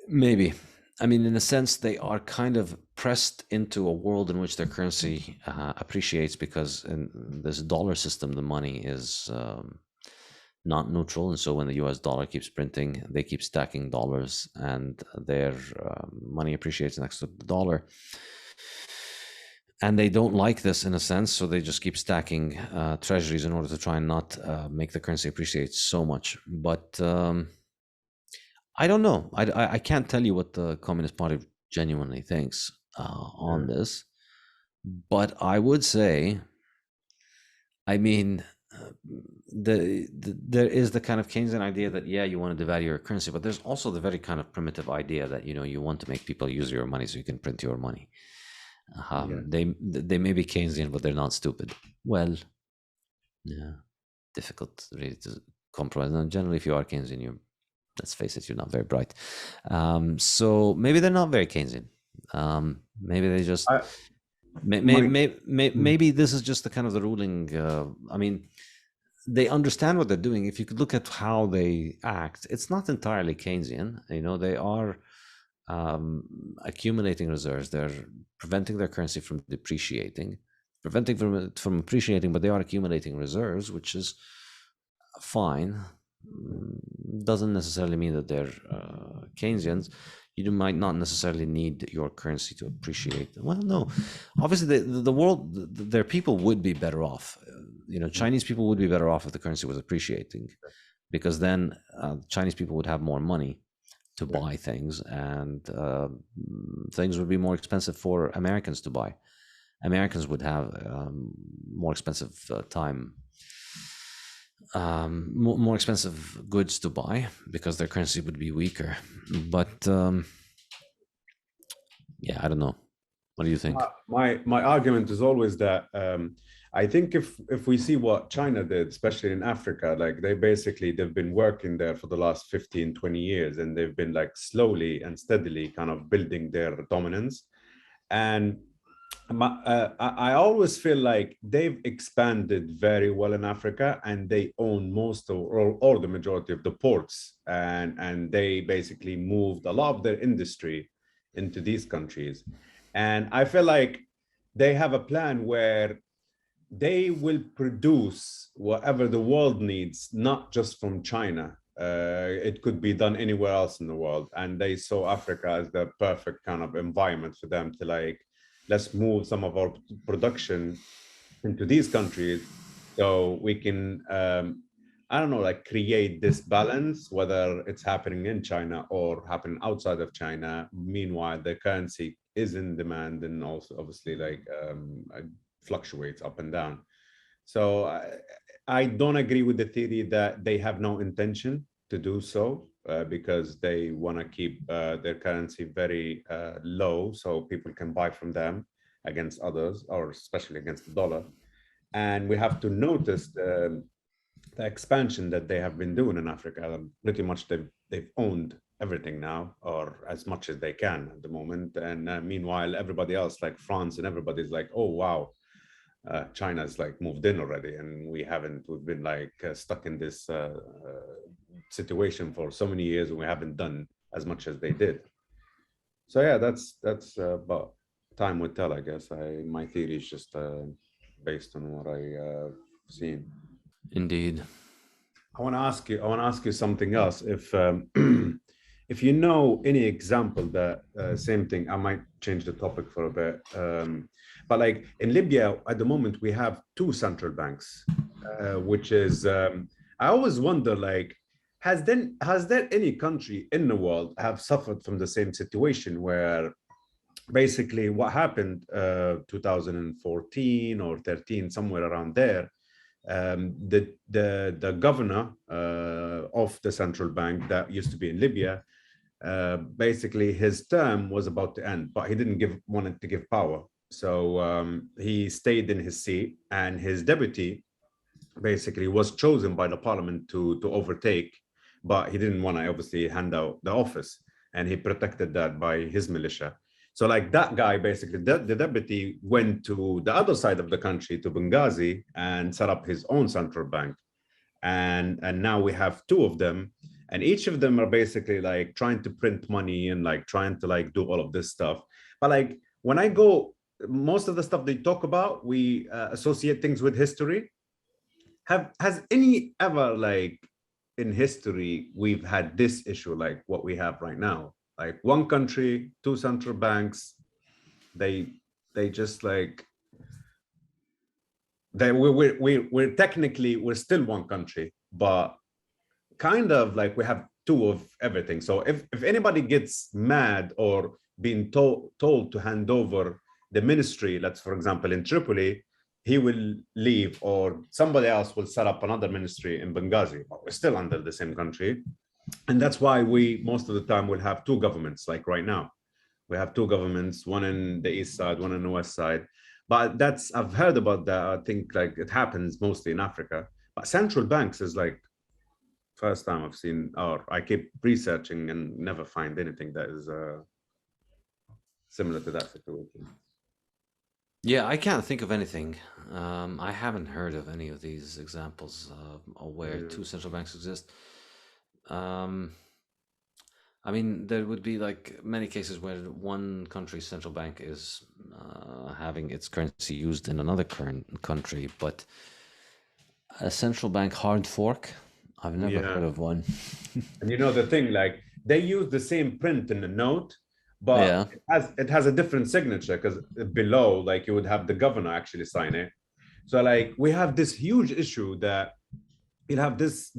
Maybe. I mean, in a sense, they are kind of pressed into a world in which their currency appreciates, because in this dollar system, the money is not neutral. And so when the US dollar keeps printing, they keep stacking dollars, and their money appreciates next to the dollar. And they don't like this, in a sense, so they just keep stacking treasuries in order to try and not make the currency appreciate so much. But I don't know. I can't tell you what the Communist Party genuinely thinks on this. But I would say, I mean, there is the kind of Keynesian idea that, yeah, you want to devalue your currency, but there's also the very kind of primitive idea that, you want to make people use your money so you can print your money. They may be Keynesian, but they're not stupid. Well, yeah, difficult really to compromise. And generally, if you are Keynesian, let's face it, you're not very bright. So maybe they're not very Keynesian. Maybe they just maybe this is just the kind of the ruling. I mean, they understand what they're doing. If you could look at how they act, it's not entirely Keynesian. They are accumulating reserves. They're preventing their currency from depreciating, preventing from appreciating, but they are accumulating reserves, which is fine. Doesn't necessarily mean that they're Keynesians. You might not necessarily need your currency to appreciate. Well, no, obviously the world, their people would be better off. Chinese people would be better off if the currency was appreciating, because then Chinese people would have more money to buy things, and things would be more expensive for Americans to buy. Americans would have more expensive more expensive goods to buy, because their currency would be weaker. But yeah, I don't know. What do you think? My argument is always that I think if we see what China did, especially in Africa, like they've been working there for the last 15, 20 years, and they've been like slowly and steadily kind of building their dominance. And I always feel like they've expanded very well in Africa, and they own most of or the majority of the ports, and they basically moved a lot of their industry into these countries. And I feel like they have a plan where they will produce whatever the world needs, not just from China. It could be done anywhere else in the world. And they saw Africa as the perfect kind of environment for them to like, let's move some of our production into these countries so we can, I don't know, like create this balance, whether it's happening in China or happening outside of China. Meanwhile, the currency is in demand and also obviously like fluctuates up and down. So I don't agree with the theory that they have no intention to do so because they want to keep their currency very low so people can buy from them against others, or especially against the dollar. And we have to notice the expansion that they have been doing in Africa. Pretty much they've owned everything now, or as much as they can at the moment. And meanwhile, everybody else, like France and everybody's like, oh, wow, China's like moved in already, and we've been like stuck in this situation for so many years, and we haven't done as much as they did. So yeah, that's about time will tell, I guess. My theory is just based on what I've seen. Indeed. I want to ask you something else. If if you know any example that same thing, I might change the topic for a bit. But like in Libya at the moment, we have two central banks, which is I always wonder, like, has there any country in the world have suffered from the same situation where basically what happened 2014 or 13, somewhere around there, the governor of the central bank that used to be in Libya, basically his term was about to end, but he didn't wanted to give power. So he stayed in his seat, and his deputy basically was chosen by the parliament to overtake, but he didn't want to obviously hand out the office, and he protected that by his militia. So like that guy, basically, the deputy went to the other side of the country, to Benghazi, and set up his own central bank. And now we have two of them, and each of them are basically like trying to print money and like trying to like do all of this stuff. But like when I go, most of the stuff they talk about, we associate things with history. Has any ever, like in history, we've had this issue like what we have right now? Like one country, two central banks, they just like we're technically we're still one country, but kind of like we have two of everything. So if anybody gets mad or being told to hand over the ministry, let's for example in Tripoli, he will leave, or somebody else will set up another ministry in Benghazi, but we're still under the same country. And that's why we most of the time will have two governments. Like right now, we have two governments, one in the east side, one in the west side. But I've heard about that. I think like it happens mostly in Africa. But central banks is like first time I've seen, or I keep researching and never find anything that is similar to that situation. Yeah, I can't think of anything. I haven't heard of any of these examples where two central banks exist. I mean, there would be like many cases where one country's central bank is having its currency used in another country, but a central bank hard fork, I've never heard of one. And you know the thing, like they use the same print in the note, but it has a different signature, because below, like you would have the governor actually sign it. So like we have this huge issue that you'll have this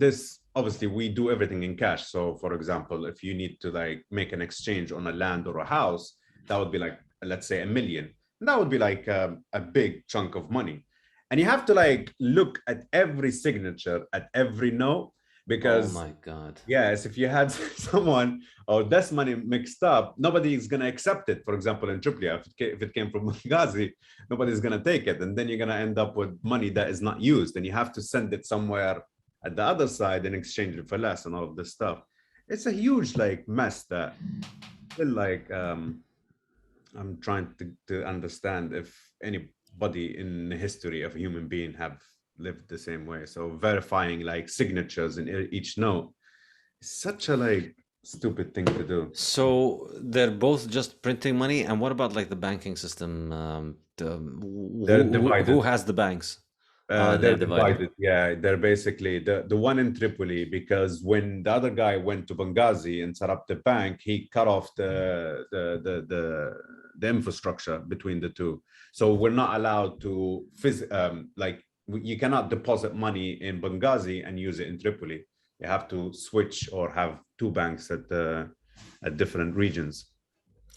obviously we do everything in cash. So for example, if you need to like make an exchange on a land or a house, that would be like, let's say $1 million. And that would be like a big chunk of money. And you have to like look at every signature, at every note, because my God. yes, if you had someone or this money mixed up, nobody is going to accept it. For example, in Tripoli, if it came from Benghazi, nobody's going to take it. And then you're going to end up with money that is not used. And you have to send it somewhere at the other side and exchange it for less and all of this stuff. It's a huge like mess that still like I'm trying to understand if anybody in the history of a human being have lived the same way. So verifying like signatures in each note is such a like stupid thing to do. So they're both just printing money, and what about like the banking system? Who has the banks? They're divided. Yeah, they're basically the one in Tripoli, because when the other guy went to Benghazi and set up the bank, he cut off the infrastructure between the two. So we're not allowed to you cannot deposit money in Benghazi and use it in Tripoli. You have to switch or have two banks at different regions.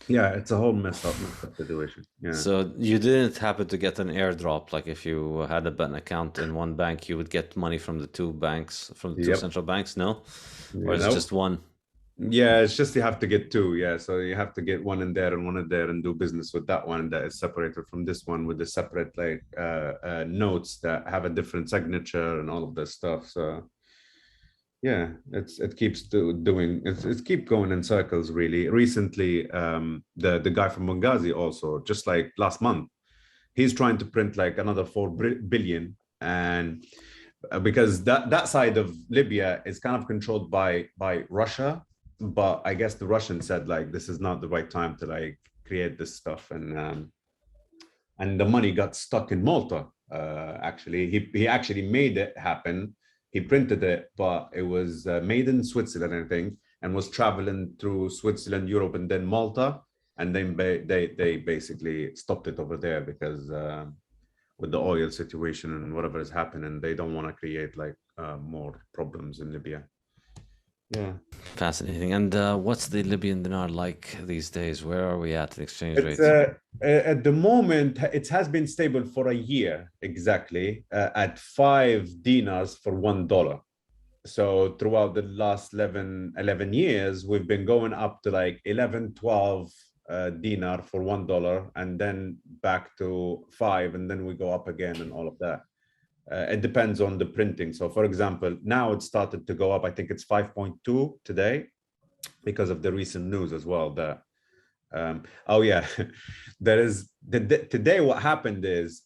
Yeah, it's a whole messed up situation. Yeah. So you didn't happen to get an airdrop, like if you had an account in one bank, you would get money from the two banks, from the two central banks? No? Or it's just one? Yeah, it's just you have to get two. Yeah, so you have to get one in there and one in there and do business with that one that is separated from this one with the separate like notes that have a different signature and all of this stuff. So yeah, it keeps doing it keep going in circles really. Recently, the guy from Benghazi also, just like last month, he's trying to print like another 4 billion, and because that side of Libya is kind of controlled by Russia, but I guess the Russians said like this is not the right time to like create this stuff, and the money got stuck in Malta. Actually, he actually made it happen. He printed it, but it was made in Switzerland, I think, and was traveling through Switzerland, Europe, and then Malta. And then they basically stopped it over there because with the oil situation and whatever is happening, they don't want to create like more problems in Libya. Yeah. Fascinating. And what's the Libyan dinar like these days? Where are we at the exchange rate? At the moment, it has been stable for a year exactly at 5 dinars for $1. So throughout the last 11 years, we've been going up to like 11, 12 dinar for $1, and then back to 5, and then we go up again and all of that. It depends on the printing. So for example, now it started to go up. I think it's 5.2 today because of the recent news as well. That oh yeah, there is today what happened is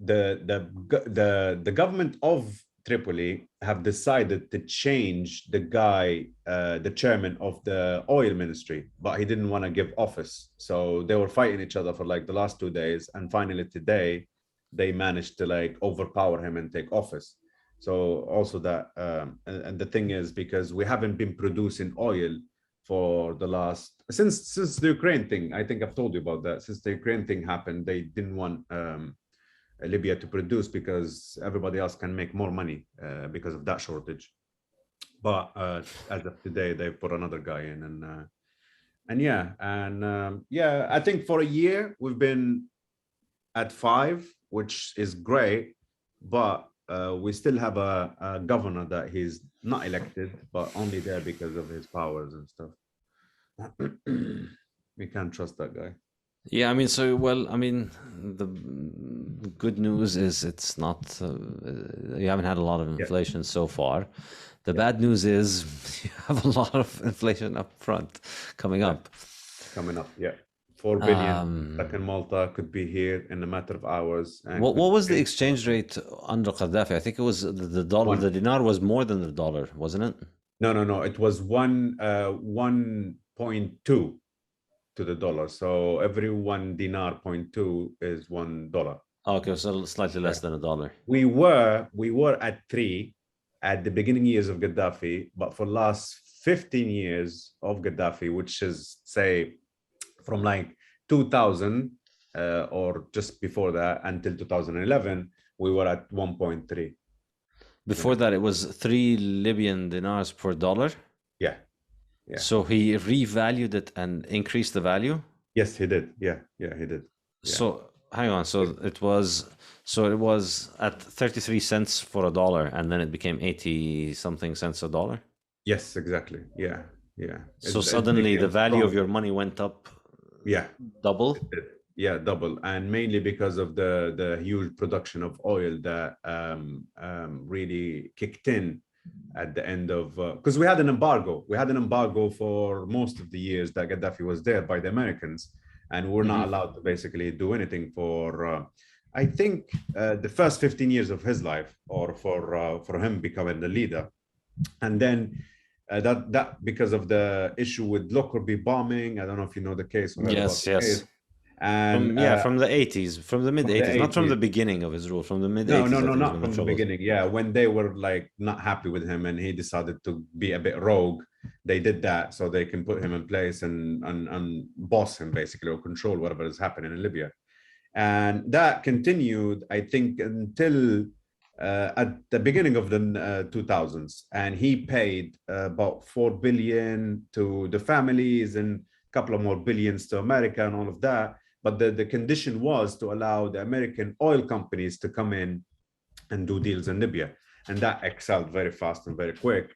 the government of Tripoli have decided to change the guy, the chairman of the oil ministry, but he didn't want to give office. So they were fighting each other for like the last 2 days, and finally today they managed to like overpower him and take office. So also that and the thing is, because we haven't been producing oil for the last since the Ukraine thing. I think I've told you about that. Since the Ukraine thing happened, they didn't want Libya to produce because everybody else can make more money because of that shortage. But as of today, they put another guy in, and yeah, I think for a year we've been at 5, which is great, but we still have a governor that he's not elected, but only there because of his powers and stuff. We can't trust that guy. Yeah, I mean, the good news is it's not, you haven't had a lot of inflation so far. The bad news is you have a lot of inflation up front coming up. Coming up, yeah. 4 billion stuck in Malta, could be here in a matter of hours. And what was the exchange rate under Gaddafi? I think it was the dollar. The dinar was more than the dollar, wasn't it? No. It was 1.2 to the dollar. So every 1 dinar 0.2 is $1. Okay, so slightly less than $1. We were at 3 at the beginning years of Gaddafi, but for last 15 years of Gaddafi, which is say from like 2000 or just before that until 2011, we were at 1.3. Before that, it was 3 Libyan dinars per dollar. Yeah. So he revalued it and increased the value. Yes, he did. Yeah, he did. Yeah. So hang on. So it was at 33 cents for a dollar, and then it became 80 something cents a dollar. Yes, exactly. Yeah, yeah. So suddenly the value of your money went up. Yeah, double. Yeah, double, and mainly because of the huge production of oil that really kicked in at the end of because we had an embargo. We had an embargo for most of the years that Gaddafi was there by the Americans, and we're not allowed to basically do anything for. I think the first 15 years of his life, or for him becoming the leader, and then that because of the issue with Lockerbie bombing. I don't know if you know the case. Yes. Case. And from the 80s, from the mid 80s, not from the beginning of his rule, from the mid 80s. No, not from the beginning. Yeah, when they were like not happy with him and he decided to be a bit rogue, they did that so they can put him in place and boss him basically, or control whatever is happening in Libya. And that continued, I think, until at the beginning of the 2000s. And he paid about 4 billion to the families and a couple of more billions to America and all of that. But the condition was to allow the American oil companies to come in and do deals in Libya. And that excelled very fast and very quick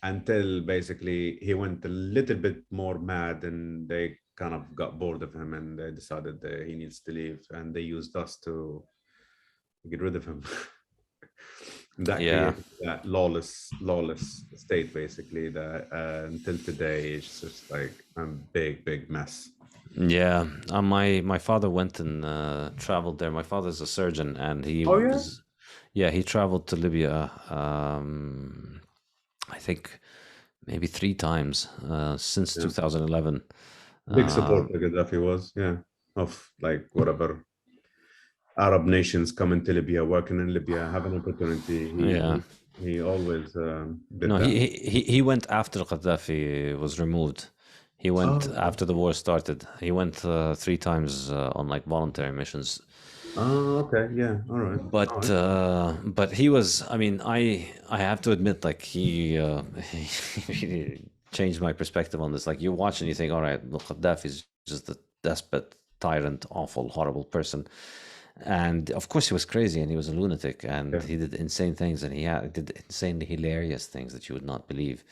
until basically he went a little bit more mad and they kind of got bored of him and they decided that he needs to leave. And they used us to get rid of him. Created that lawless state basically that until today is just like a big mess. Yeah, my father went and traveled there. My father's a surgeon, and he he traveled to Libya. I think maybe 3 times since 2011. Big support Gaddafi was, of like whatever Arab nations coming to Libya, working in Libya, have an opportunity. He always did that. He went after Gaddafi was removed. He went after the war started. He went 3 times on like voluntary missions. Oh, okay, yeah, all right. But he was. I mean, I have to admit, like he changed my perspective on this. Like you watch and you think, all right, look, Gaddafi is just a despot, tyrant, awful, horrible person. And of course he was crazy and he was a lunatic and he did insane things and he did insanely hilarious things that you would not believe.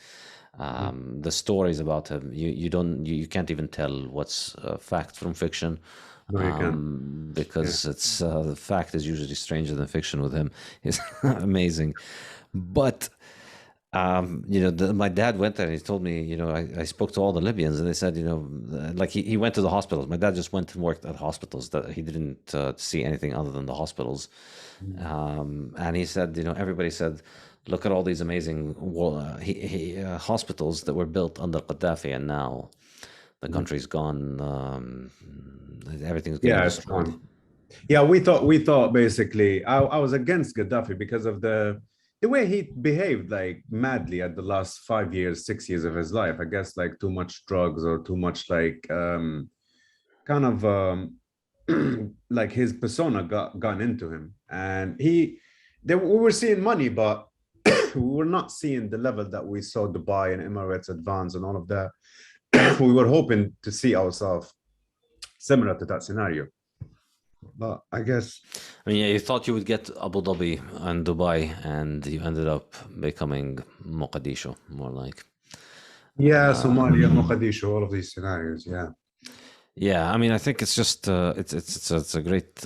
The stories about him, you can't even tell what's fact from fiction. Because it's the fact is usually stranger than fiction with him. It's amazing. But my dad went there and he told me, I spoke to all the Libyans and they said, like he went to the hospitals. My dad just went and worked at hospitals, that he didn't see anything other than the hospitals. And he said, everybody said, look at all these amazing hospitals that were built under Gaddafi, and now the country's gone. Everything's getting destroyed. Yeah, we thought basically I was against Gaddafi because of the way he behaved like madly at the last 5 years, 6 years of his life. I guess like too much drugs or too much like kind of like his persona gone into him, and we were seeing money, but we were not seeing the level that we saw Dubai and Emirates advance and all of that. We were hoping to see ourselves similar to that scenario. But I guess... you thought you would get Abu Dhabi and Dubai, and you ended up becoming Mogadishu, more like. Yeah, Somalia, Mogadishu, all of these scenarios, Yeah, I think it's just, it's a great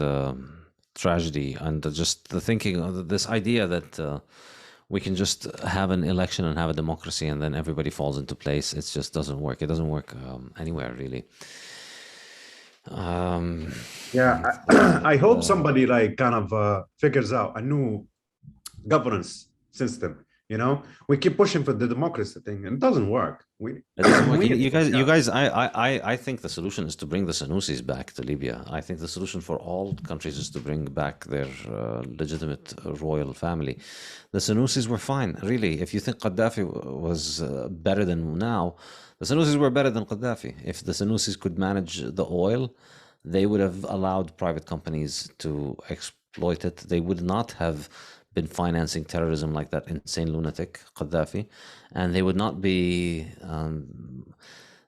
tragedy, and just the thinking of this idea that we can just have an election and have a democracy and then everybody falls into place. It just doesn't work. It doesn't work anywhere, really. I hope somebody like kind of figures out a new governance system. We keep pushing for the democracy thing and it doesn't work. You guys, I think the solution is to bring the Senussis back to Libya. I think the solution for all countries is to bring back their legitimate royal family. The Senussis were fine, really. If you think Gaddafi was better than now, the Senussis were better than Gaddafi. If the Senussis could manage the oil, they would have allowed private companies to exploit it. They would not have been financing terrorism like that insane lunatic Gaddafi, and they would not be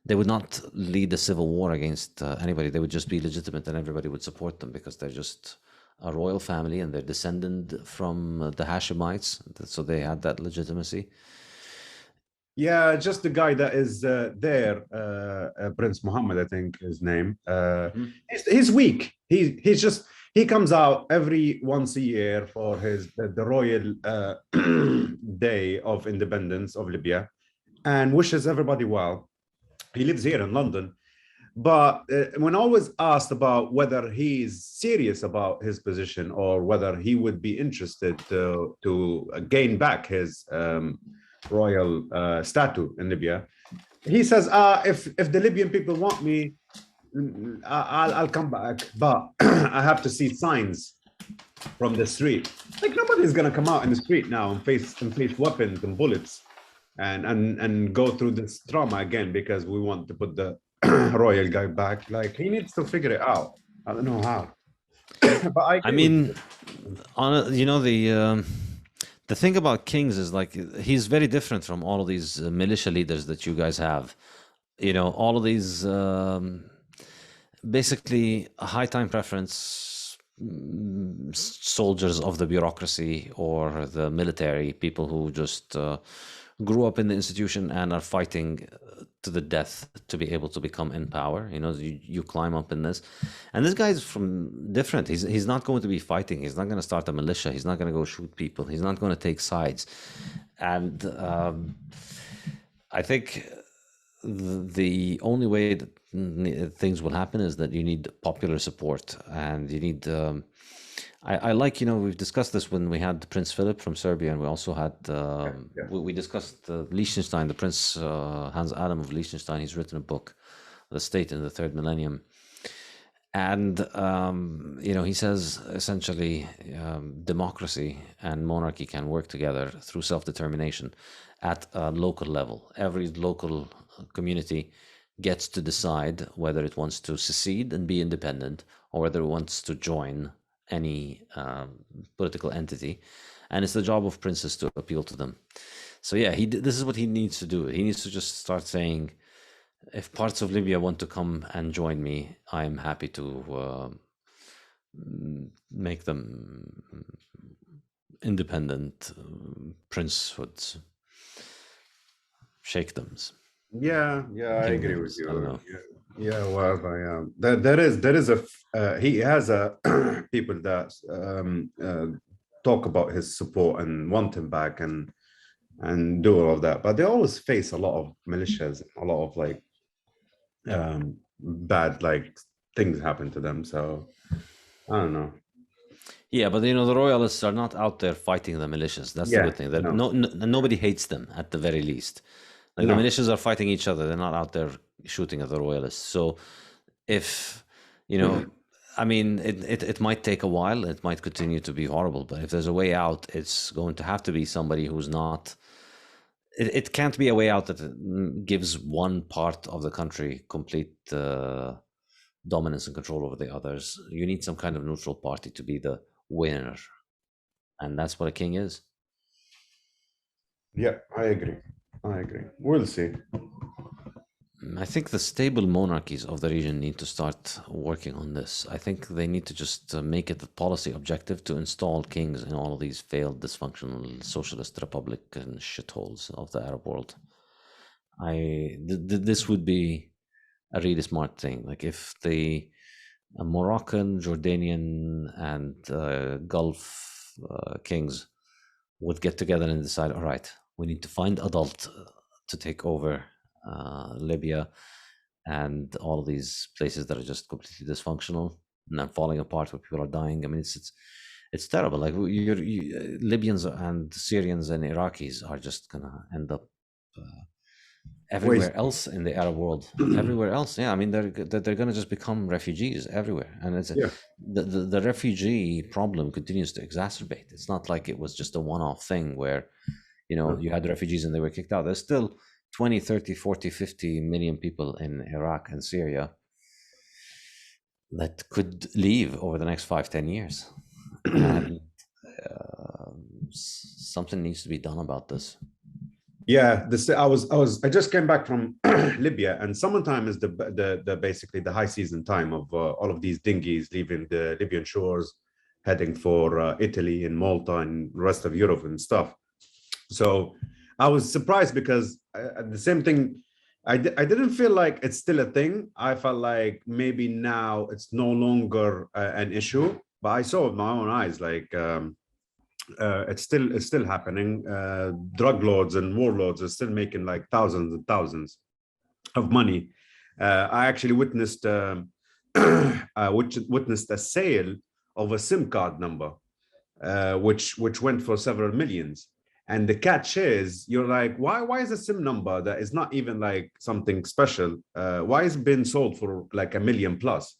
they would not lead a civil war against anybody. They would just be legitimate and everybody would support them because they're just a royal family and they're descended from the Hashemites. So they had that legitimacy. Yeah, just the guy that is there, Prince Muhammad, I think his name. He's weak. He comes out every once a year for the royal day of independence of Libya, and wishes everybody well. He lives here in London, but when I was asked about whether he's serious about his position or whether he would be interested to gain back his royal statue in Libya, he says, if the Libyan people want me, I'll come back, but I have to see signs from the street. Like, nobody's gonna come out in the street now and face weapons and bullets and go through this trauma again because we want to put the royal guy back. Like, he needs to figure it out. I don't know how. But I mean, the thing about kings is, like, he's very different from all of these militia leaders that you guys have. All of these basically high time preference soldiers of the bureaucracy or the military, people who just grew up in the institution and are fighting to the death to be able to become in power. You climb up in this, and this guy's from different. He's not going to be fighting. He's not going to start a militia. He's not going to go shoot people. He's not going to take sides. And I think the only way that things will happen is that you need popular support, and you need I like, we've discussed this when we had Prince Philip from Serbia, and we also had we discussed Liechtenstein, the Prince Hans Adam of Liechtenstein. He's written a book, The State in the Third Millennium, and he says essentially democracy and monarchy can work together through self-determination at a local level. Every local community gets to decide whether it wants to secede and be independent or whether it wants to join any political entity, and it's the job of princes to appeal to them. So yeah, this is what he needs to do. He needs to just start saying, if parts of Libya want to come and join me, I'm happy to make them independent princehoods, sheikdoms. Yeah, I agree with you. Yeah, well, there is he has people that talk about his support and want him back and do all of that, but they always face a lot of militias, a lot of like bad things happen to them. So I don't know. Yeah, but the royalists are not out there fighting the militias. That's the good thing. Nobody hates them at the very least. The militias are fighting each other. They're not out there shooting at the royalists. So if, I mean, it might take a while. It might continue to be horrible. But if there's a way out, it's going to have to be somebody who's not... It can't be a way out that gives one part of the country complete dominance and control over the others. You need some kind of neutral party to be the winner. And that's what a king is. Yeah, I agree. We'll see. I think the stable monarchies of the region need to start working on this. I think they need to just make it a policy objective to install kings in all of these failed, dysfunctional socialist republican shitholes of the Arab world. This would be a really smart thing. Like, if the Moroccan, Jordanian, and Gulf kings would get together and decide, all right, we need to find adult to take over Libya and all of these places that are just completely dysfunctional and then falling apart where people are dying. I mean, it's terrible. Like, Libyans and Syrians and Iraqis are just gonna end up everywhere else in the Arab world. Everywhere else, yeah. I mean, they're gonna just become refugees everywhere, and it's the refugee problem continues to exacerbate. It's not like it was just a one-off thing where you had refugees and they were kicked out. There's still 20, 30, 40, 50 million people in Iraq and Syria that could leave over the next 5-10 years. And something needs to be done about this. Yeah, I just came back from Libya, and summertime is the basically the high season time of all of these dinghies leaving the Libyan shores, heading for Italy and Malta and the rest of Europe and stuff. So I was surprised because the same thing, I didn't feel like it's still a thing. I felt like maybe now it's no longer an issue, but I saw with my own eyes like. It's still happening. Drug lords and warlords are still making like thousands and thousands of money. I actually witnessed witnessed a sale of a SIM card number, which went for several millions. And the catch is, you're like, why is a SIM number that is not even like something special? Why is it been sold for like $1 million plus?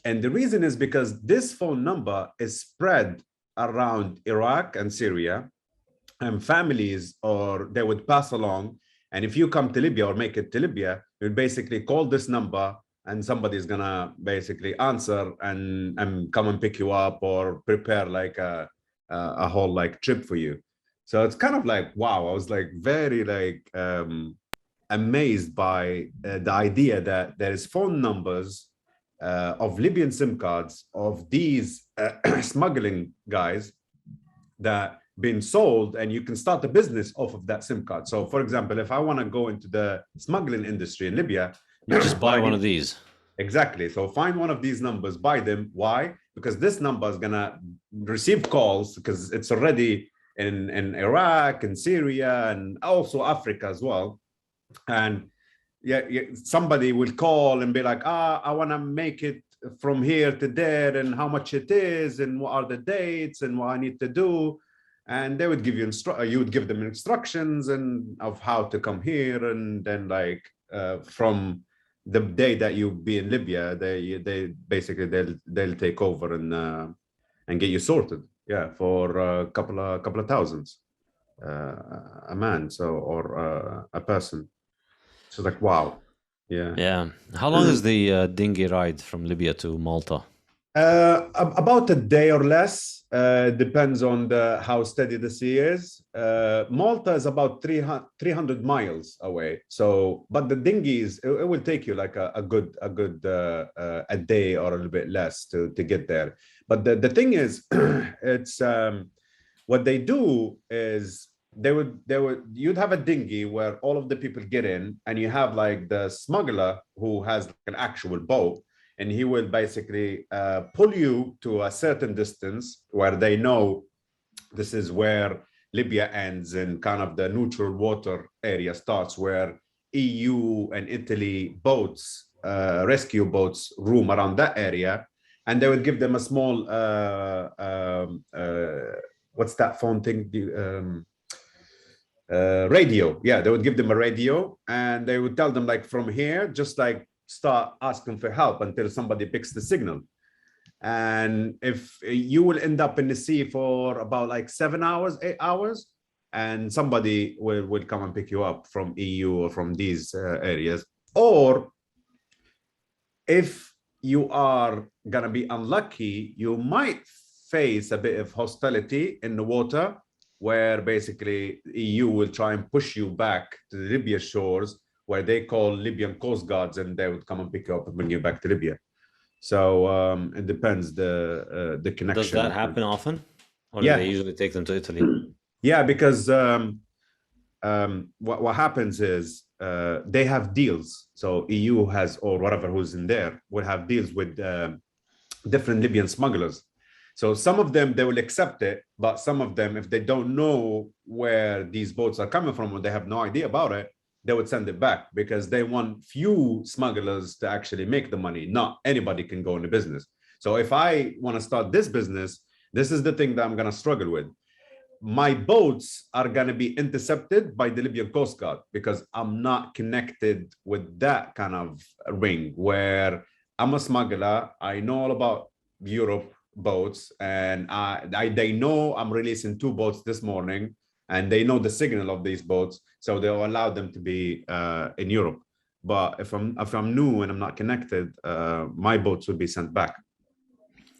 And the reason is because this phone number is spread around Iraq and Syria, and families, or they would pass along. And if you come to Libya or make it to Libya, you would basically call this number and somebody's gonna basically answer and come and pick you up or prepare like a whole like trip for you. So it's kind of like, wow, I was like very like amazed by the idea that there is phone numbers of Libyan SIM cards of these smuggling guys that been sold, and you can start a business off of that SIM card. So for example, if I want to go into the smuggling industry in Libya, you just buy one of these. Exactly. So find one of these numbers, buy them. Why? Because this number is gonna receive calls because it's already in Iraq and Syria and also Africa as well. And yeah, somebody will call and be like, I want to make it from here to there, and how much it is, and what are the dates, and what I need to do. And they would give you you would give them instructions and of how to come here, and then like from the day that you be in Libya, they basically they'll take over and get you sorted. Yeah, for a couple of thousands a man, so or a person. So like, wow. Yeah. How long is the dinghy ride from Libya to Malta? About a day or less. Depends on how steady the sea is. Malta is about 300 miles away. So, but the dinghies, it will take you like a good a day or a little bit less to get there. But the thing is, it's what they do is you'd have a dinghy where all of the people get in, and you have like the smuggler who has like an actual boat, and he will basically pull you to a certain distance where they know this is where Libya ends and kind of the neutral water area starts, where EU and Italy boats, rescue boats, roam around that area. And they would give them a small, what's that phone thing? Radio. Yeah, they would give them a radio, and they would tell them like, from here, just like start asking for help until somebody picks the signal. And if you will end up in the sea for about like 7 hours, 8 hours, and somebody will come and pick you up from EU or from these areas. Or if you are gonna be unlucky, you might face a bit of hostility in the water, where basically EU will try and push you back to the Libya shores, where they call Libyan coast guards, and they would come and pick you up and bring you back to Libya. So it depends the connection. Does that happen often? Or do they usually take them to Italy? Yeah, because what happens is they have deals. So EU has, or whatever who's in there, will have deals with different Libyan smugglers. So some of them, they will accept it, but some of them, if they don't know where these boats are coming from, or they have no idea about it, they would send it back, because they want few smugglers to actually make the money. Not anybody can go into business. So if I want to start this business, this is the thing that I'm going to struggle with. My boats are going to be intercepted by the Libyan Coast Guard, because I'm not connected with that kind of ring, where I'm a smuggler. I know all about Europe boats, and they know I'm releasing 2 boats this morning, and they know the signal of these boats, so they'll allow them to be in Europe. But if I'm new and I'm not connected, my boats would be sent back.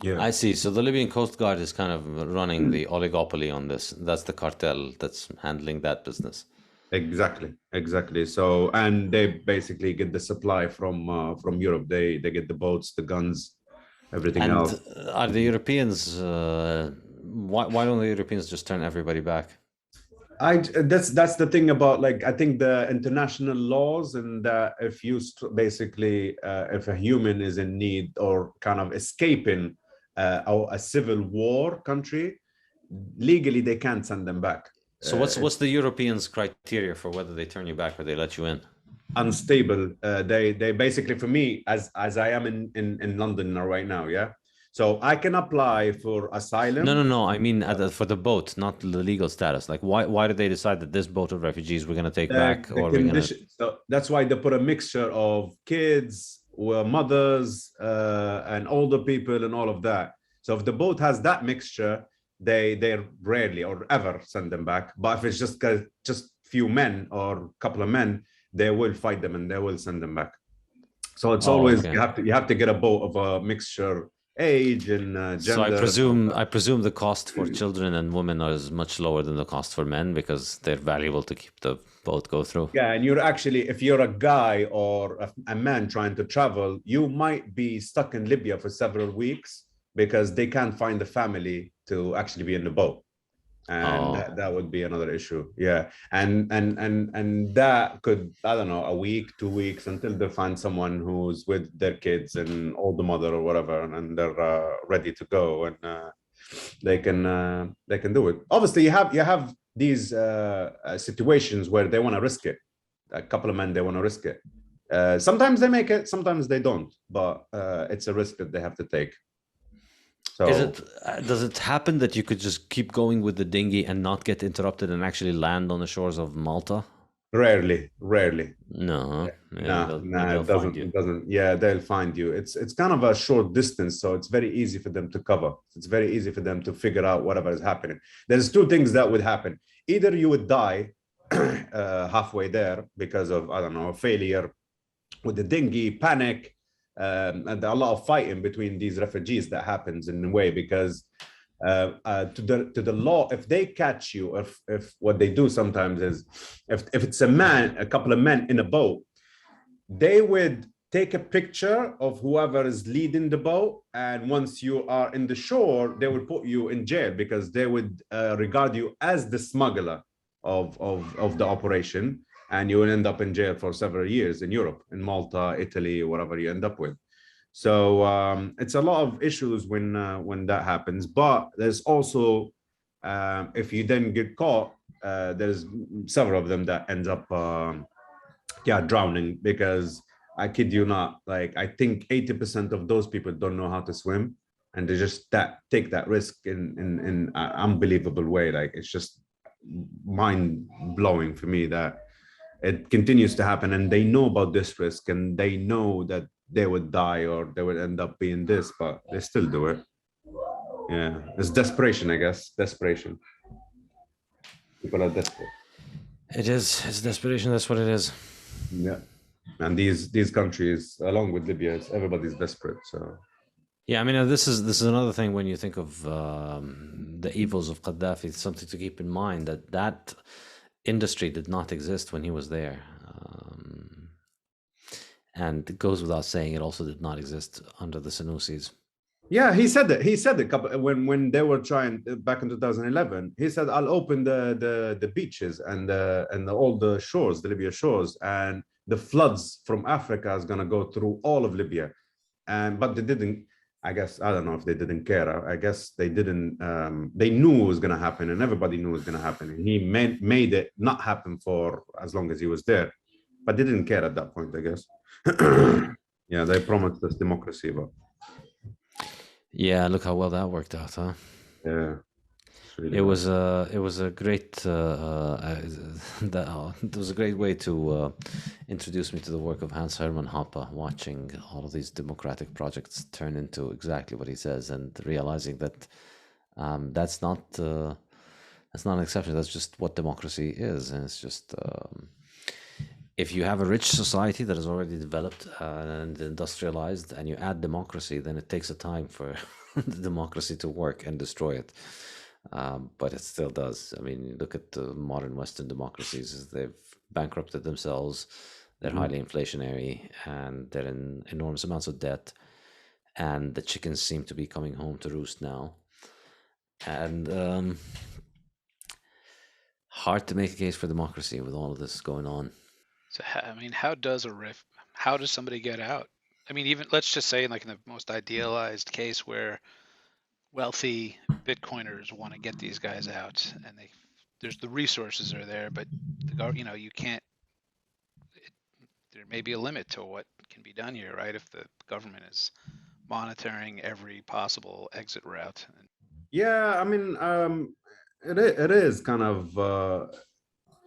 Yeah, I see. So the Libyan Coast Guard is kind of running the oligopoly on this. That's the cartel that's handling that business. Exactly. So, and they basically get the supply from Europe. They get the boats, the guns, everything And else. are the Europeans? Why don't the Europeans just turn everybody back? That's the thing about, like, I think the international laws, and that if you basically if a human is in need or kind of escaping a civil war country, legally they can't send them back. So what's the Europeans' criteria for whether they turn you back or they let you in? Unstable. They basically, for me, as I am in London right now, yeah. So I can apply for asylum. No. I mean, for the boat, not the legal status. Like, why did they decide that this boat of refugees we're going to take back, or we're going to? So that's why they put a mixture of kids, mothers, and older people, and all of that. So if the boat has that mixture, they rarely or ever send them back. But if it's just few men or a couple of men, they will fight them and they will send them back. So it's always okay. you have to get a boat of a mixture, age and gender. So I presume the cost for children and women is much lower than the cost for men because they're valuable to keep the boat go through. Yeah, and you're actually, if you're a guy or a man trying to travel, you might be stuck in Libya for several weeks because they can't find the family to actually be in the boat. And that would be another issue. Yeah. And that could, I don't know, a week, 2 weeks until they find someone who's with their kids and older mother or whatever, and they're ready to go, and they can do it. Obviously, you have these situations where they want to risk it. A couple of men, they want to risk it. Sometimes they make it, sometimes they don't, but it's a risk that they have to take. So, does it happen that you could just keep going with the dinghy and not get interrupted and actually land on the shores of Malta? Rarely. No. It doesn't. Yeah, they'll find you. It's kind of a short distance, so it's very easy for them to cover. It's very easy for them to figure out whatever is happening. There's two things that would happen. Either you would die halfway there because of, I don't know, a failure with the dinghy, panic, and a lot of fighting between these refugees that happens in a way, because to the law, if they catch you, if what they do sometimes is, if it's a couple of men in a boat, they would take a picture of whoever is leading the boat, and once you are in the shore, they would put you in jail because they would regard you as the smuggler of the operation. And you will end up in jail for several years in Europe, in Malta, Italy, whatever you end up with. So it's a lot of issues when that happens. But there's also, if you then get caught, there's several of them that ends up, drowning, because I kid you not, like, I think 80% of those people don't know how to swim, and they just take that risk in an unbelievable way. Like, it's just mind blowing for me that it continues to happen, and they know about this risk, and they know that they would die or they would end up being this, but they still do it. Yeah, it's desperation, I guess. Desperation. People are desperate. It's desperation. That's what it is. Yeah, and these countries, along with Libya, everybody's desperate. So. Yeah, I mean, this is another thing when you think of the evils of Gaddafi. It's something to keep in mind that industry did not exist when he was there, and it goes without saying it also did not exist under the Senussis. Yeah, he said it when they were trying back in 2011. He said, "I'll open the beaches and all the shores, the Libya shores, and the floods from Africa is gonna go through all of Libya." But they didn't. I guess, I don't know if they didn't care. I guess they didn't. They knew it was going to happen, and everybody knew it was going to happen. And he made it not happen for as long as he was there, but they didn't care at that point, I guess. Yeah, they promised us democracy, but yeah, look how well that worked out, huh? Yeah, really it was a great it was a great way to introduce me to the work of Hans Hermann Hoppe, watching all of these democratic projects turn into exactly what he says, and realizing that that's not an exception. That's just what democracy is, and it's just if you have a rich society that is already developed and industrialized, and you add democracy, then it takes a time for the democracy to work and destroy it. but it still does. I mean, look at the modern Western democracies; they've bankrupted themselves. They're highly inflationary, and they're in enormous amounts of debt. And the chickens seem to be coming home to roost now. And hard to make a case for democracy with all of this going on. So, I mean, how does somebody get out? I mean, even let's just say, like in the most idealized case where wealthy Bitcoiners want to get these guys out, and there's the resources are there, but you can't. There may be a limit to what can be done here, right? If the government is monitoring every possible exit route. Yeah, I mean, it is kind of.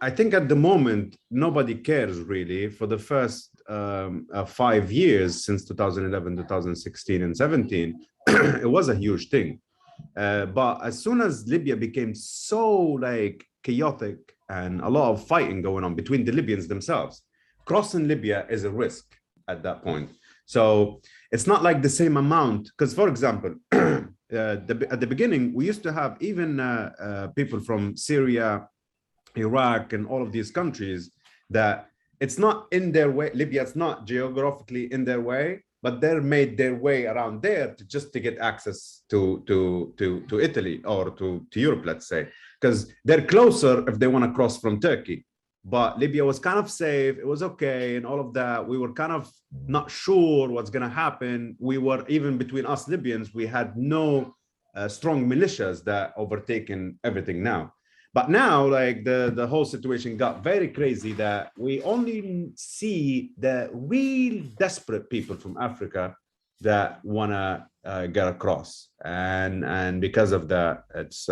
I think at the moment nobody cares really. For the first 5 years since 2011, 2016, and 17, it was a huge thing. But as soon as Libya became so like chaotic and a lot of fighting going on between the Libyans themselves, crossing Libya is a risk at that point. So it's not like the same amount. Because, for example, at the beginning, we used to have even people from Syria, Iraq, and all of these countries that it's not in their way. Libya is not geographically in their way, but they're made their way around there to get access to Italy or to Europe, let's say, because they're closer if they want to cross from Turkey. But Libya was kind of safe. It was okay. And all of that. We were kind of not sure what's going to happen. We were, even between us Libyans, we had no strong militias that overtaken everything now. But now, like the whole situation got very crazy that we only see the real desperate people from Africa that want to get across. And because of that, it's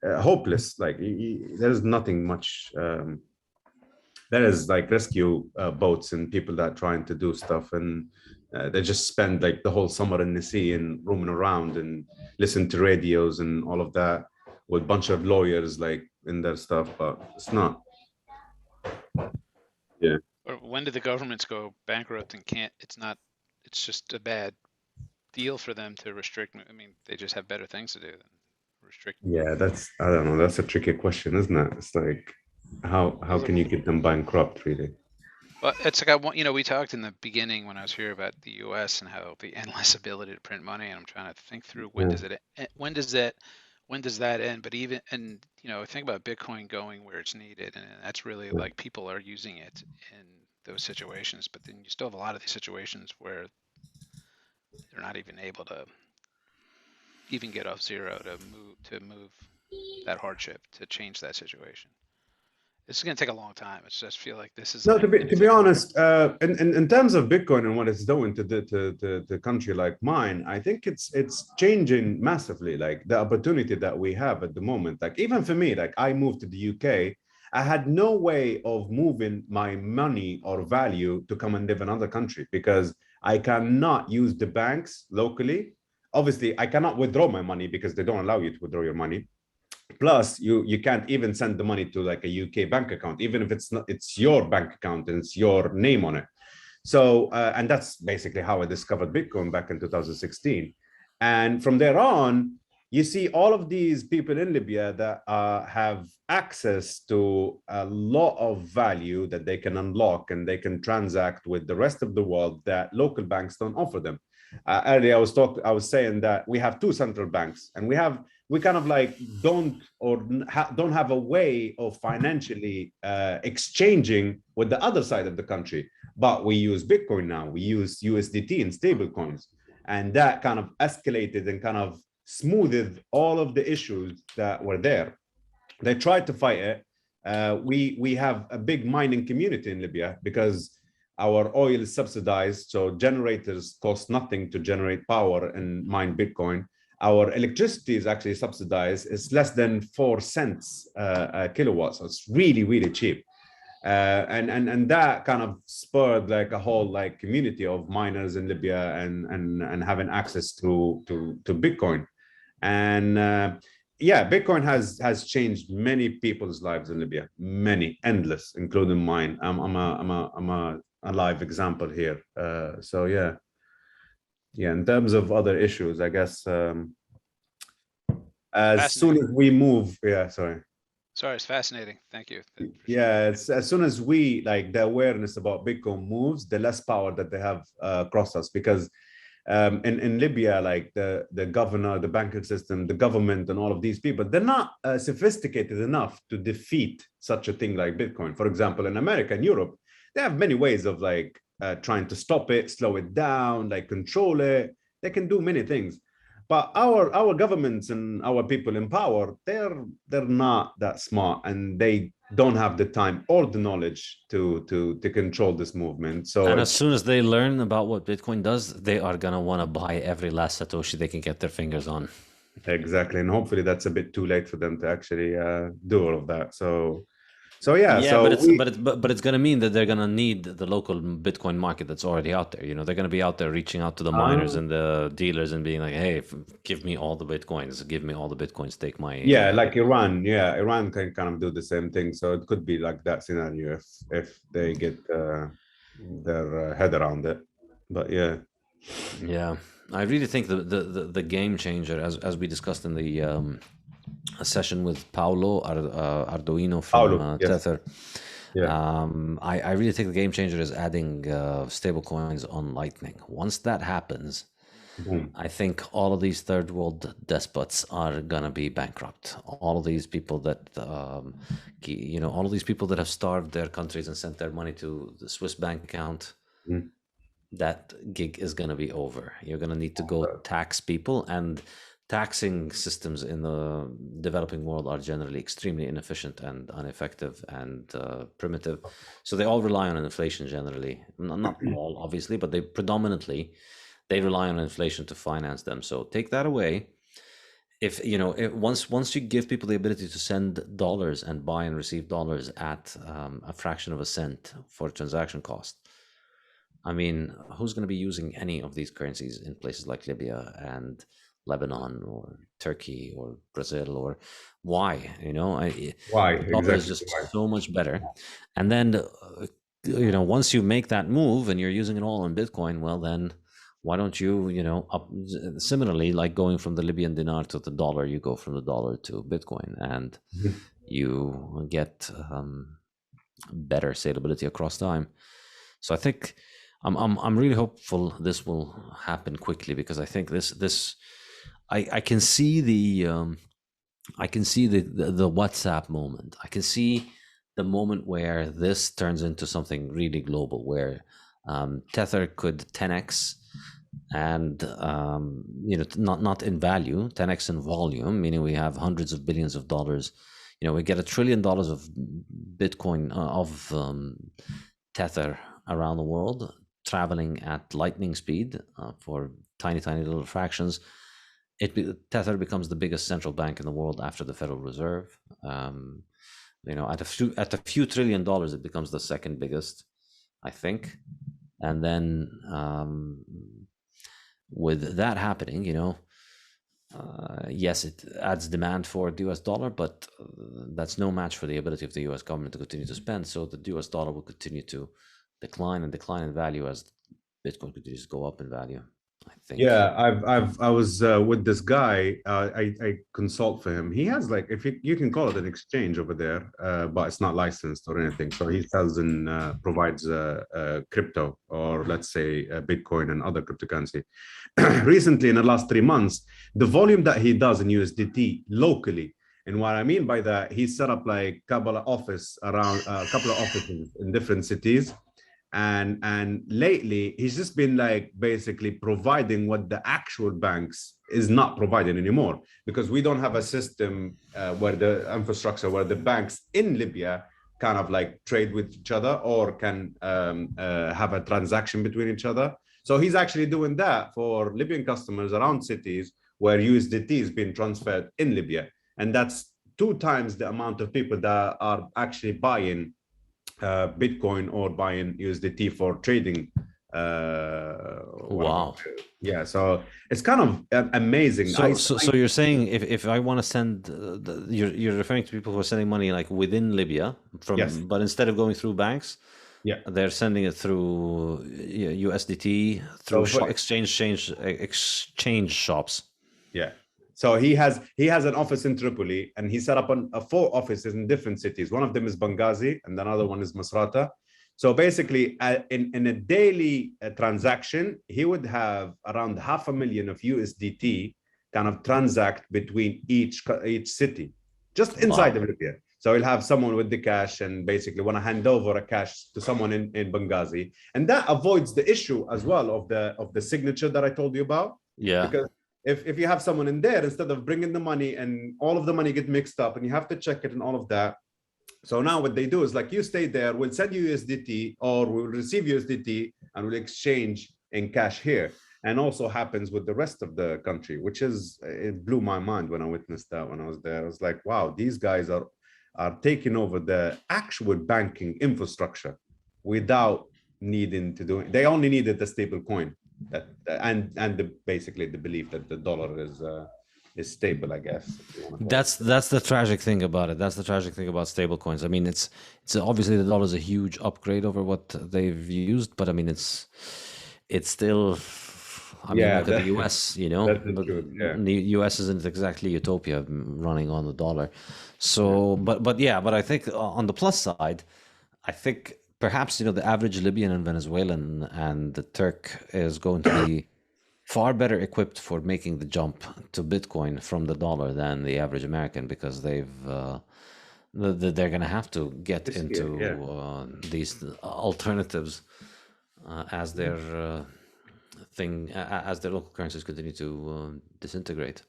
hopeless. Like there's nothing much. There is like rescue boats and people that are trying to do stuff, and they just spend like the whole summer in the sea and roaming around and listen to radios and all of that with a bunch of lawyers like in their stuff, but it's not. Yeah. Or when did the governments go bankrupt and can't? It's just a bad deal for them to restrict. I mean, they just have better things to do than restrict. Yeah, I don't know. That's a tricky question, isn't it? It's like, how can you get them bankrupt, really? Well, it's like we talked in the beginning when I was here about the U.S. and how the endless ability to print money, and I'm trying to think through when does that end? But even think about Bitcoin going where it's needed, and that's really like people are using it in those situations. But then you still have a lot of these situations where they're not even able to even get off zero to move that hardship to change that situation. This is going to take a long time. It's just feel like this is. No, to be honest, in terms of Bitcoin and what it's doing to the country like mine, I think it's changing massively. Like the opportunity that we have at the moment. Like even for me, like I moved to the UK, I had no way of moving my money or value to come and live in another country because I cannot use the banks locally. Obviously, I cannot withdraw my money because they don't allow you to withdraw your money. Plus, you can't even send the money to like a UK bank account, even if it's your bank account and it's your name on it. So, and that's basically how I discovered Bitcoin back in 2016. And from there on, you see all of these people in Libya that have access to a lot of value that they can unlock and they can transact with the rest of the world that local banks don't offer them. Earlier, I was saying that we have two central banks, and we kind of like don't have a way of financially exchanging with the other side of the country. But we use Bitcoin now. We use USDT and stablecoins, and that kind of escalated and kind of smoothed all of the issues that were there. They tried to fight it. We have a big mining community in Libya because our oil is subsidized, so generators cost nothing to generate power and mine Bitcoin. Our electricity is actually subsidized. It's less than 4 cents a kilowatt, so it's really, really cheap. And that kind of spurred like a whole like community of miners in Libya and having access to Bitcoin. And yeah, Bitcoin has changed many people's lives in Libya, many, endless, including mine. I'm a live example here. So yeah, in terms of other issues, I guess as soon as we move, Sorry, it's fascinating. Thank you. Yeah, it's as soon as we like the awareness about Bitcoin moves, the less power that they have across us. Because in Libya, like the governor, the banking system, the government, and all of these people, they're not sophisticated enough to defeat such a thing like Bitcoin. For example, in America and Europe, they have many ways of like trying to stop it, slow it down, like control it. They can do many things. But our governments and our people in power, they're not that smart, and they don't have the time or the knowledge to control this movement. So, and as soon as they learn about what Bitcoin does, they are gonna want to buy every last Satoshi they can get their fingers on. Exactly, and hopefully that's a bit too late for them to actually do all of that. So yeah, but it's gonna mean that they're gonna need the local Bitcoin market that's already out there. You know, they're gonna be out there reaching out to the miners and the dealers and being like, "Hey, give me all the Bitcoins. Give me all the Bitcoins. Take my..." Yeah, like Iran. Yeah, Iran can kind of do the same thing. So it could be like that scenario if they get their head around it. But yeah, I really think the game changer, as we discussed in the a session with Paolo Arduino from Tether. Yeah. I really think the game changer is adding stablecoins on Lightning. Once that happens, I think all of these third world despots are gonna be bankrupt. All of these people that all of these people that have starved their countries and sent their money to the Swiss bank account, that gig is gonna be over. You're gonna need to go tax people, and taxing systems in the developing world are generally extremely inefficient and ineffective and primitive. So they all rely on inflation generally. Not all, obviously, but they predominantly rely on inflation to finance them. So take that away. Once you give people the ability to send dollars and buy and receive dollars at a fraction of a cent for transaction cost, I mean, who's going to be using any of these currencies in places like Libya and Lebanon or Turkey or Brazil? Or why? Why? The dollar is just so much better. And then once you make that move and you're using it all in Bitcoin, well then why don't you similarly, like going from the Libyan Dinar to the dollar, you go from the dollar to Bitcoin, and you get better salability across time. So I think I'm really hopeful this will happen quickly, because I think this I can see the WhatsApp moment. I can see the moment where this turns into something really global, where Tether could 10x, and not in value, 10x in volume, meaning we have hundreds of billions of dollars. We get $1 trillion of Bitcoin of Tether around the world, traveling at lightning speed for tiny little fractions. Tether becomes the biggest central bank in the world after the Federal Reserve. At a few $1 trillion, it becomes the second biggest, I think. And then with that happening, yes, it adds demand for the US dollar, but that's no match for the ability of the US government to continue to spend. So the US dollar will continue to decline in value as Bitcoin continues to go up in value, I think. Yeah, I was with this guy. I consult for him. He has, like, if you can call it an exchange over there, but it's not licensed or anything. So he sells and provides crypto, or let's say Bitcoin and other cryptocurrency. Recently, in the last 3 months, the volume that he does in USDT locally, and what I mean by that, he set up like a couple of offices in different cities. And lately he's just been like basically providing what the actual banks is not providing anymore, because we don't have a system where the infrastructure, where the banks in Libya kind of like trade with each other or can have a transaction between each other. So he's actually doing that for Libyan customers around cities where USDT is being transferred in Libya, and that's 2 times the amount of people that are actually buying Bitcoin or buying USDT for trading. Wow. Yeah, so it's kind of amazing. So you're saying if I want to send, you're referring to people who are sending money like within Libya but instead of going through banks, they're sending it through USDT through exchange shops. Yeah. So he has an office in Tripoli, and he set up 4 offices in different cities. One of them is Benghazi, and another one is Masrata. So basically, in a daily transaction, he would have around $500,000 of USDT kind of transact between each city, just inside of Libya. So he'll have someone with the cash and basically want to hand over a cash to someone in Benghazi, and that avoids the issue as well of the signature that I told you about. Yeah. Because if you have someone in there, instead of bringing the money and all of the money get mixed up and you have to check it and all of that. So now what they do is like, you stay there, we'll send you USDT or we'll receive USDT and we'll exchange in cash here. And also happens with the rest of the country, which is, it blew my mind when I witnessed that when I was there. I was like, wow, these guys are taking over the actual banking infrastructure without needing to do it. They only needed the stable coin. Basically the belief that the dollar is stable, I guess. That's the tragic thing about it. That's the tragic thing about stable coins. I mean, it's obviously the dollar is a huge upgrade over what they've used, but I mean, it's still. I mean, look at the US, you know, the US isn't exactly utopia running on the dollar. So, but I think on the plus side, I think perhaps, you know, the average Libyan and Venezuelan and the Turk is going to be far better equipped for making the jump to Bitcoin from the dollar than the average American, because they're going to have to get into these alternatives as their as their local currencies continue to disintegrate.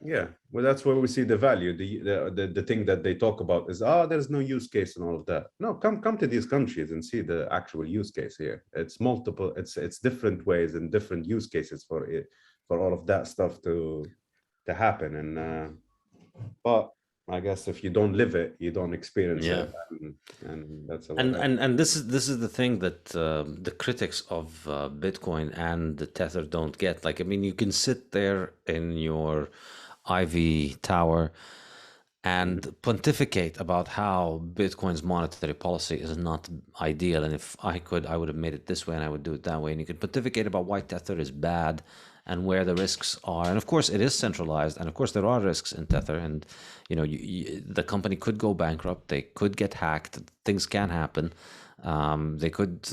Yeah, well, that's where we see the value. The thing that they talk about is, there's no use case and all of that. No, come to these countries and see the actual use case here. It's multiple, it's different ways and different use cases for all of that stuff to happen. And but I guess if you don't live it, you don't experience it, and that's and this is the thing that the critics of Bitcoin and the Tether don't get. Like, I mean, you can sit there in your Ivy Tower and pontificate about how Bitcoin's monetary policy is not ideal, and if I could, I would have made it this way and I would do it that way. And you can pontificate about why Tether is bad and where the risks are. And of course, it is centralized, and of course, there are risks in Tether. And you know, the company could go bankrupt, they could get hacked, things can happen. They could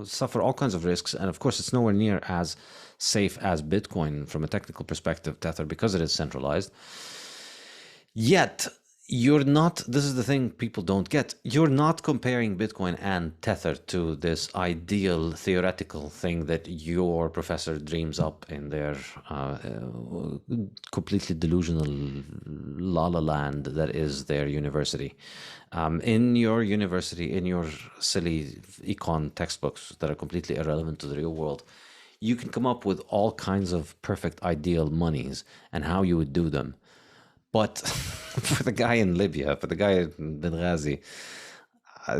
suffer all kinds of risks, and of course, it's nowhere near as safe as Bitcoin from a technical perspective, Tether, because it is centralized. Yet, you're not, this is the thing people don't get, you're not comparing Bitcoin and Tether to this ideal theoretical thing that your professor dreams up in their completely delusional la-la land that is their university. In your university, in your silly econ textbooks that are completely irrelevant to the real world, you can come up with all kinds of perfect ideal monies and how you would do them. But for the guy in Libya, for the guy in Benghazi,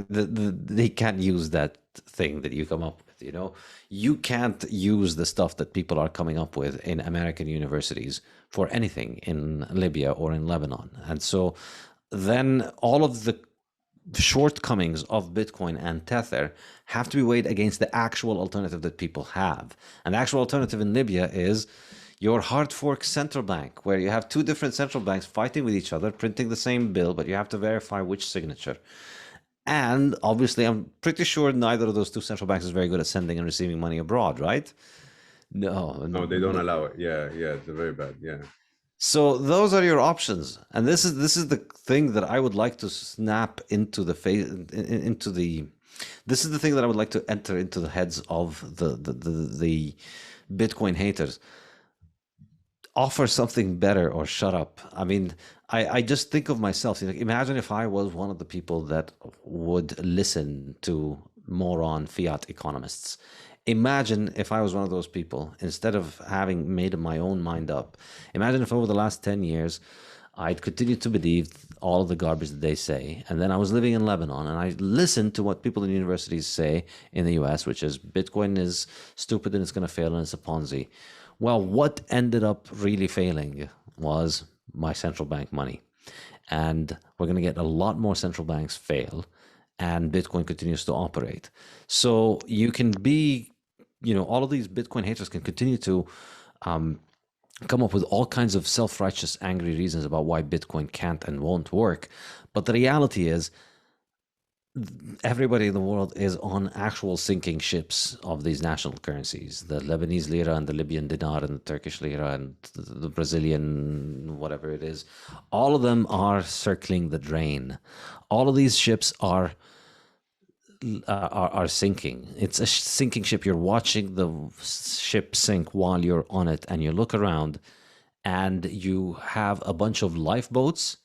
they can't use that thing that you come up with, you know? You can't use the stuff that people are coming up with in American universities for anything in Libya or in Lebanon. And so then all of the shortcomings of Bitcoin and Tether have to be weighed against the actual alternative that people have. And the actual alternative in Libya is your hard fork central bank, where you have two different central banks fighting with each other, printing the same bill, but you have to verify which signature. And obviously, I'm pretty sure neither of those two central banks is very good at sending and receiving money abroad, right? No, they don't allow it. Yeah, they're very bad. Yeah. So those are your options, and this is the thing that I would like to snap into the face, into the. This is the thing that I would like to enter into the heads of the Bitcoin haters. Offer something better or shut up. I mean, I just think of myself. Imagine if I was one of the people that would listen to moron fiat economists. Imagine if I was one of those people, instead of having made my own mind up. Imagine if over the last 10 years, I'd continued to believe all of the garbage that they say. And then I was living in Lebanon and I listened to what people in universities say in the US, which is Bitcoin is stupid and it's going to fail and it's a Ponzi. Well, what ended up really failing was my central bank money. And we're going to get a lot more central banks fail, and Bitcoin continues to operate. So you can be, all of these Bitcoin haters can continue to come up with all kinds of self-righteous, angry reasons about why Bitcoin can't and won't work. But the reality is, everybody in the world is on actual sinking ships of these national currencies, the Lebanese lira and the Libyan dinar and the Turkish lira and the Brazilian whatever it is. All of them are circling the drain. All of these ships are sinking. It's a sinking ship. You're watching the ship sink while you're on it, and you look around and you have a bunch of lifeboats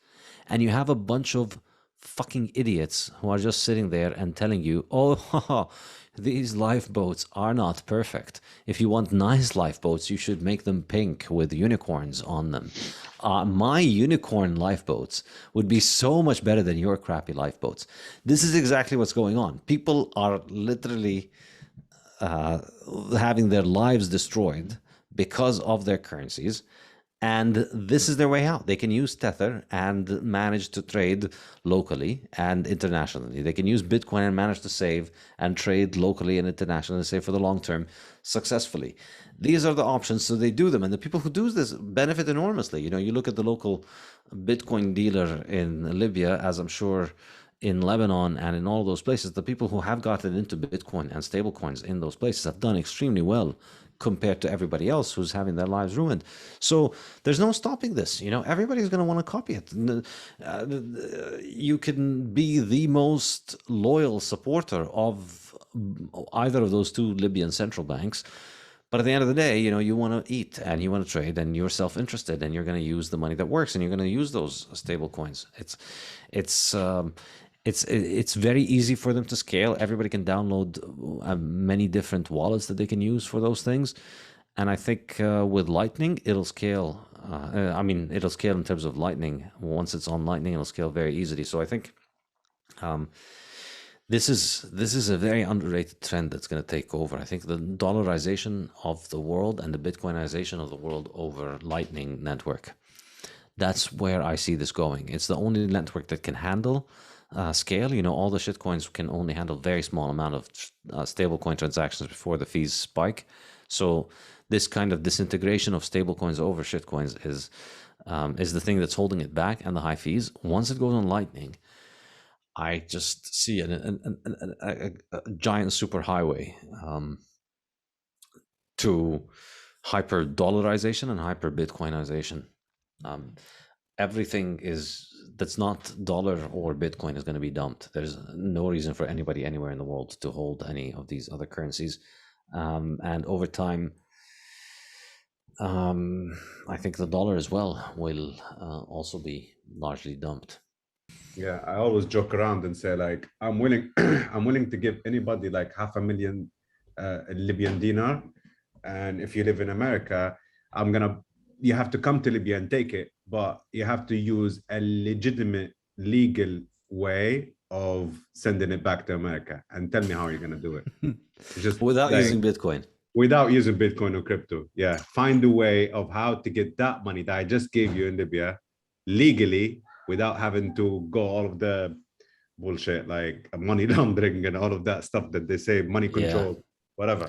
and you have a bunch of fucking idiots who are just sitting there and telling you, oh, these lifeboats are not perfect. If you want nice lifeboats, you should make them pink with unicorns on them. My unicorn lifeboats would be so much better than your crappy lifeboats. This is exactly what's going on. People are literally having their lives destroyed because of their currencies. And this is their way out. They can use Tether and manage to trade locally and internationally. They can use Bitcoin and manage to save and trade locally and internationally, save for the long term successfully. These are the options, so they do them. And the people who do this benefit enormously. You know, you look at the local Bitcoin dealer in Libya, as I'm sure in Lebanon and in all those places, the people who have gotten into Bitcoin and stablecoins in those places have done extremely well compared to everybody else who's having their lives ruined. So there's no stopping this. You know, everybody's going to want to copy it. You can be the most loyal supporter of either of those two Libyan central banks, but at the end of the day, you know, you want to eat and you want to trade and you're self-interested and you're going to use the money that works and you're going to use those stable coins. It's very easy for them to scale. Everybody can download many different wallets that they can use for those things. And I think with Lightning, it'll scale. It'll scale in terms of Lightning. Once it's on Lightning, it'll scale very easily. So I think this is a very underrated trend that's going to take over. I think the dollarization of the world and the Bitcoinization of the world over Lightning network. That's where I see this going. It's the only network that can handle scale. You know, all the shitcoins can only handle very small amount of stablecoin transactions before the fees spike. So this kind of disintegration of stablecoins over shitcoins is the thing that's holding it back, and the high fees. Once it goes on Lightning, I just see a giant super highway to hyper dollarization and hyper Bitcoinization. Everything that's not dollar or Bitcoin is going to be dumped. There's no reason for anybody anywhere in the world to hold any of these other currencies. And over time, I think the dollar as well will also be largely dumped. Yeah, I always joke around and say, like, I'm willing to give anybody like $500,000 Libyan dinar, and if you live in America, you have to come to Libya and take it, but you have to use a legitimate legal way of sending it back to America. And tell me how you're gonna do it. Just without using Bitcoin. Without using Bitcoin or crypto. Yeah, find a way of how to get that money that I just gave you in Libya legally, without having to go all of the bullshit like money laundering and all of that stuff that they say, money control, whatever.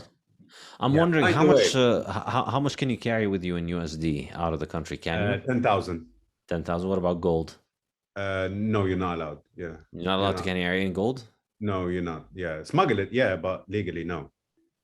I'm wondering how much can you carry with you in USD out of the country? Can you? 10,000. 10,000. What about gold? No, you're not allowed. Yeah. You're not allowed to carry in gold? No, you're not. Yeah. Smuggle it, yeah, but legally, no.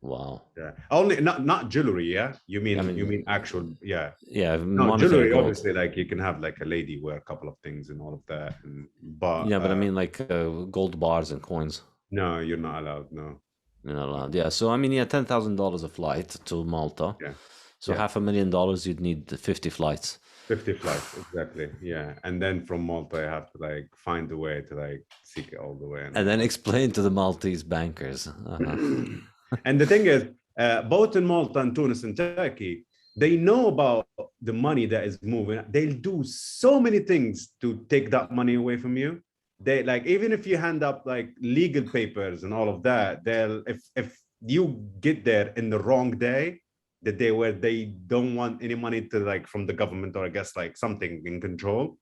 Wow. Yeah. Only not jewelry, yeah? You mean actual, yeah. Yeah. No, jewelry, gold. Obviously, like you can have like a lady wear a couple of things and all of that. But I mean like gold bars and coins. No, you're not allowed, no. You're not allowed. Yeah. So I mean, yeah, $10,000 a flight to Malta. Yeah. So $500,000, you'd need 50 flights. 50 flights, exactly. Yeah. And then from Malta, I have to like find a way to like seek it all the way. And then explain to the Maltese bankers. And the thing is, both in Malta and Tunis and Turkey, they know about the money that is moving. They'll do so many things to take that money away from you. They like, even if you hand up like legal papers and all of that, if you get there in the wrong day, the day where they don't want any money to like from the government, or I guess like something in control,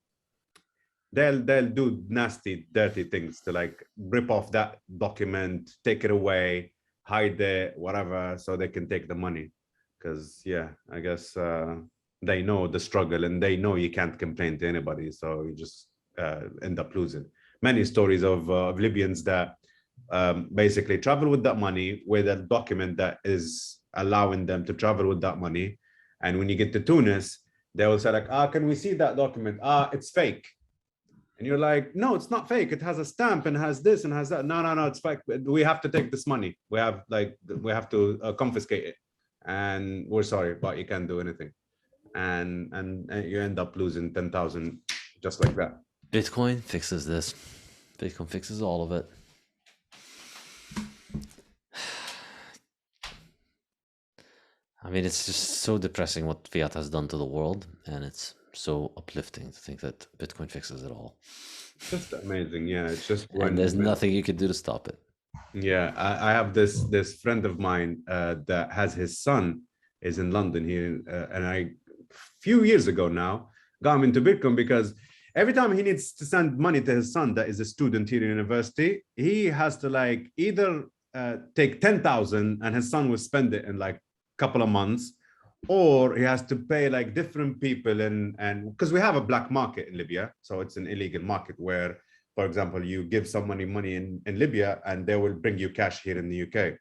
they'll do nasty, dirty things to like rip off that document, take it away, hide it, whatever, so they can take the money. Because I guess they know the struggle, and they know you can't complain to anybody, so you just end up losing. Many stories of Libyans that basically travel with that money with a document that is allowing them to travel with that money, and when you get to Tunis, they will say like, can we see that document? It's fake. And you're like, no, it's not fake. It has a stamp and has this and has that. No, it's fake. We have to take this money. We have to confiscate it, and we're sorry, but you can't do anything. And you end up losing 10,000 just like that. Bitcoin fixes this. Bitcoin fixes all of it. I mean, it's just so depressing what fiat has done to the world, and it's so uplifting to think that Bitcoin fixes it all. Just amazing, yeah. It's just and there's nothing you can do to stop it. Yeah, I have this friend of mine that has his son is in London here, and I few years ago now got him into Bitcoin because every time he needs to send money to his son that is a student here in university, he has to like either take 10,000 and his son will spend it in like a couple of months, or he has to pay like different people, and because we have a black market in Libya, so it's an illegal market where, for example, you give somebody money in Libya and they will bring you cash here in the UK.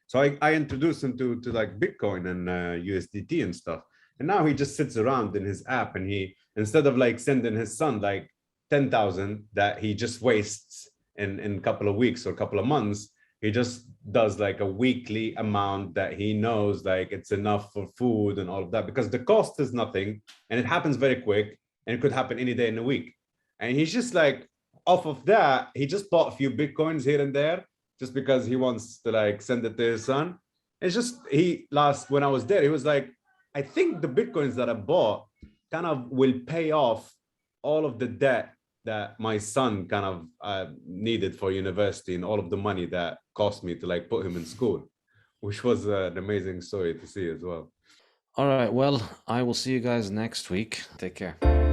So I introduced him to like Bitcoin and USDT and stuff. And now he just sits around in his app, and he, instead of like sending his son like 10,000 that he just wastes in a couple of weeks or a couple of months, he just does like a weekly amount that he knows like it's enough for food and all of that, because the cost is nothing and it happens very quick and it could happen any day in a week. And he's just like, off of that, he just bought a few Bitcoins here and there just because he wants to like send it to his son. It's just, when I was there, he was like, I think the Bitcoins that I bought kind of will pay off all of the debt that my son kind of needed for university and all of the money that cost me to like put him in school, which was an amazing story to see as well. All right, well, I will see you guys next week. Take care.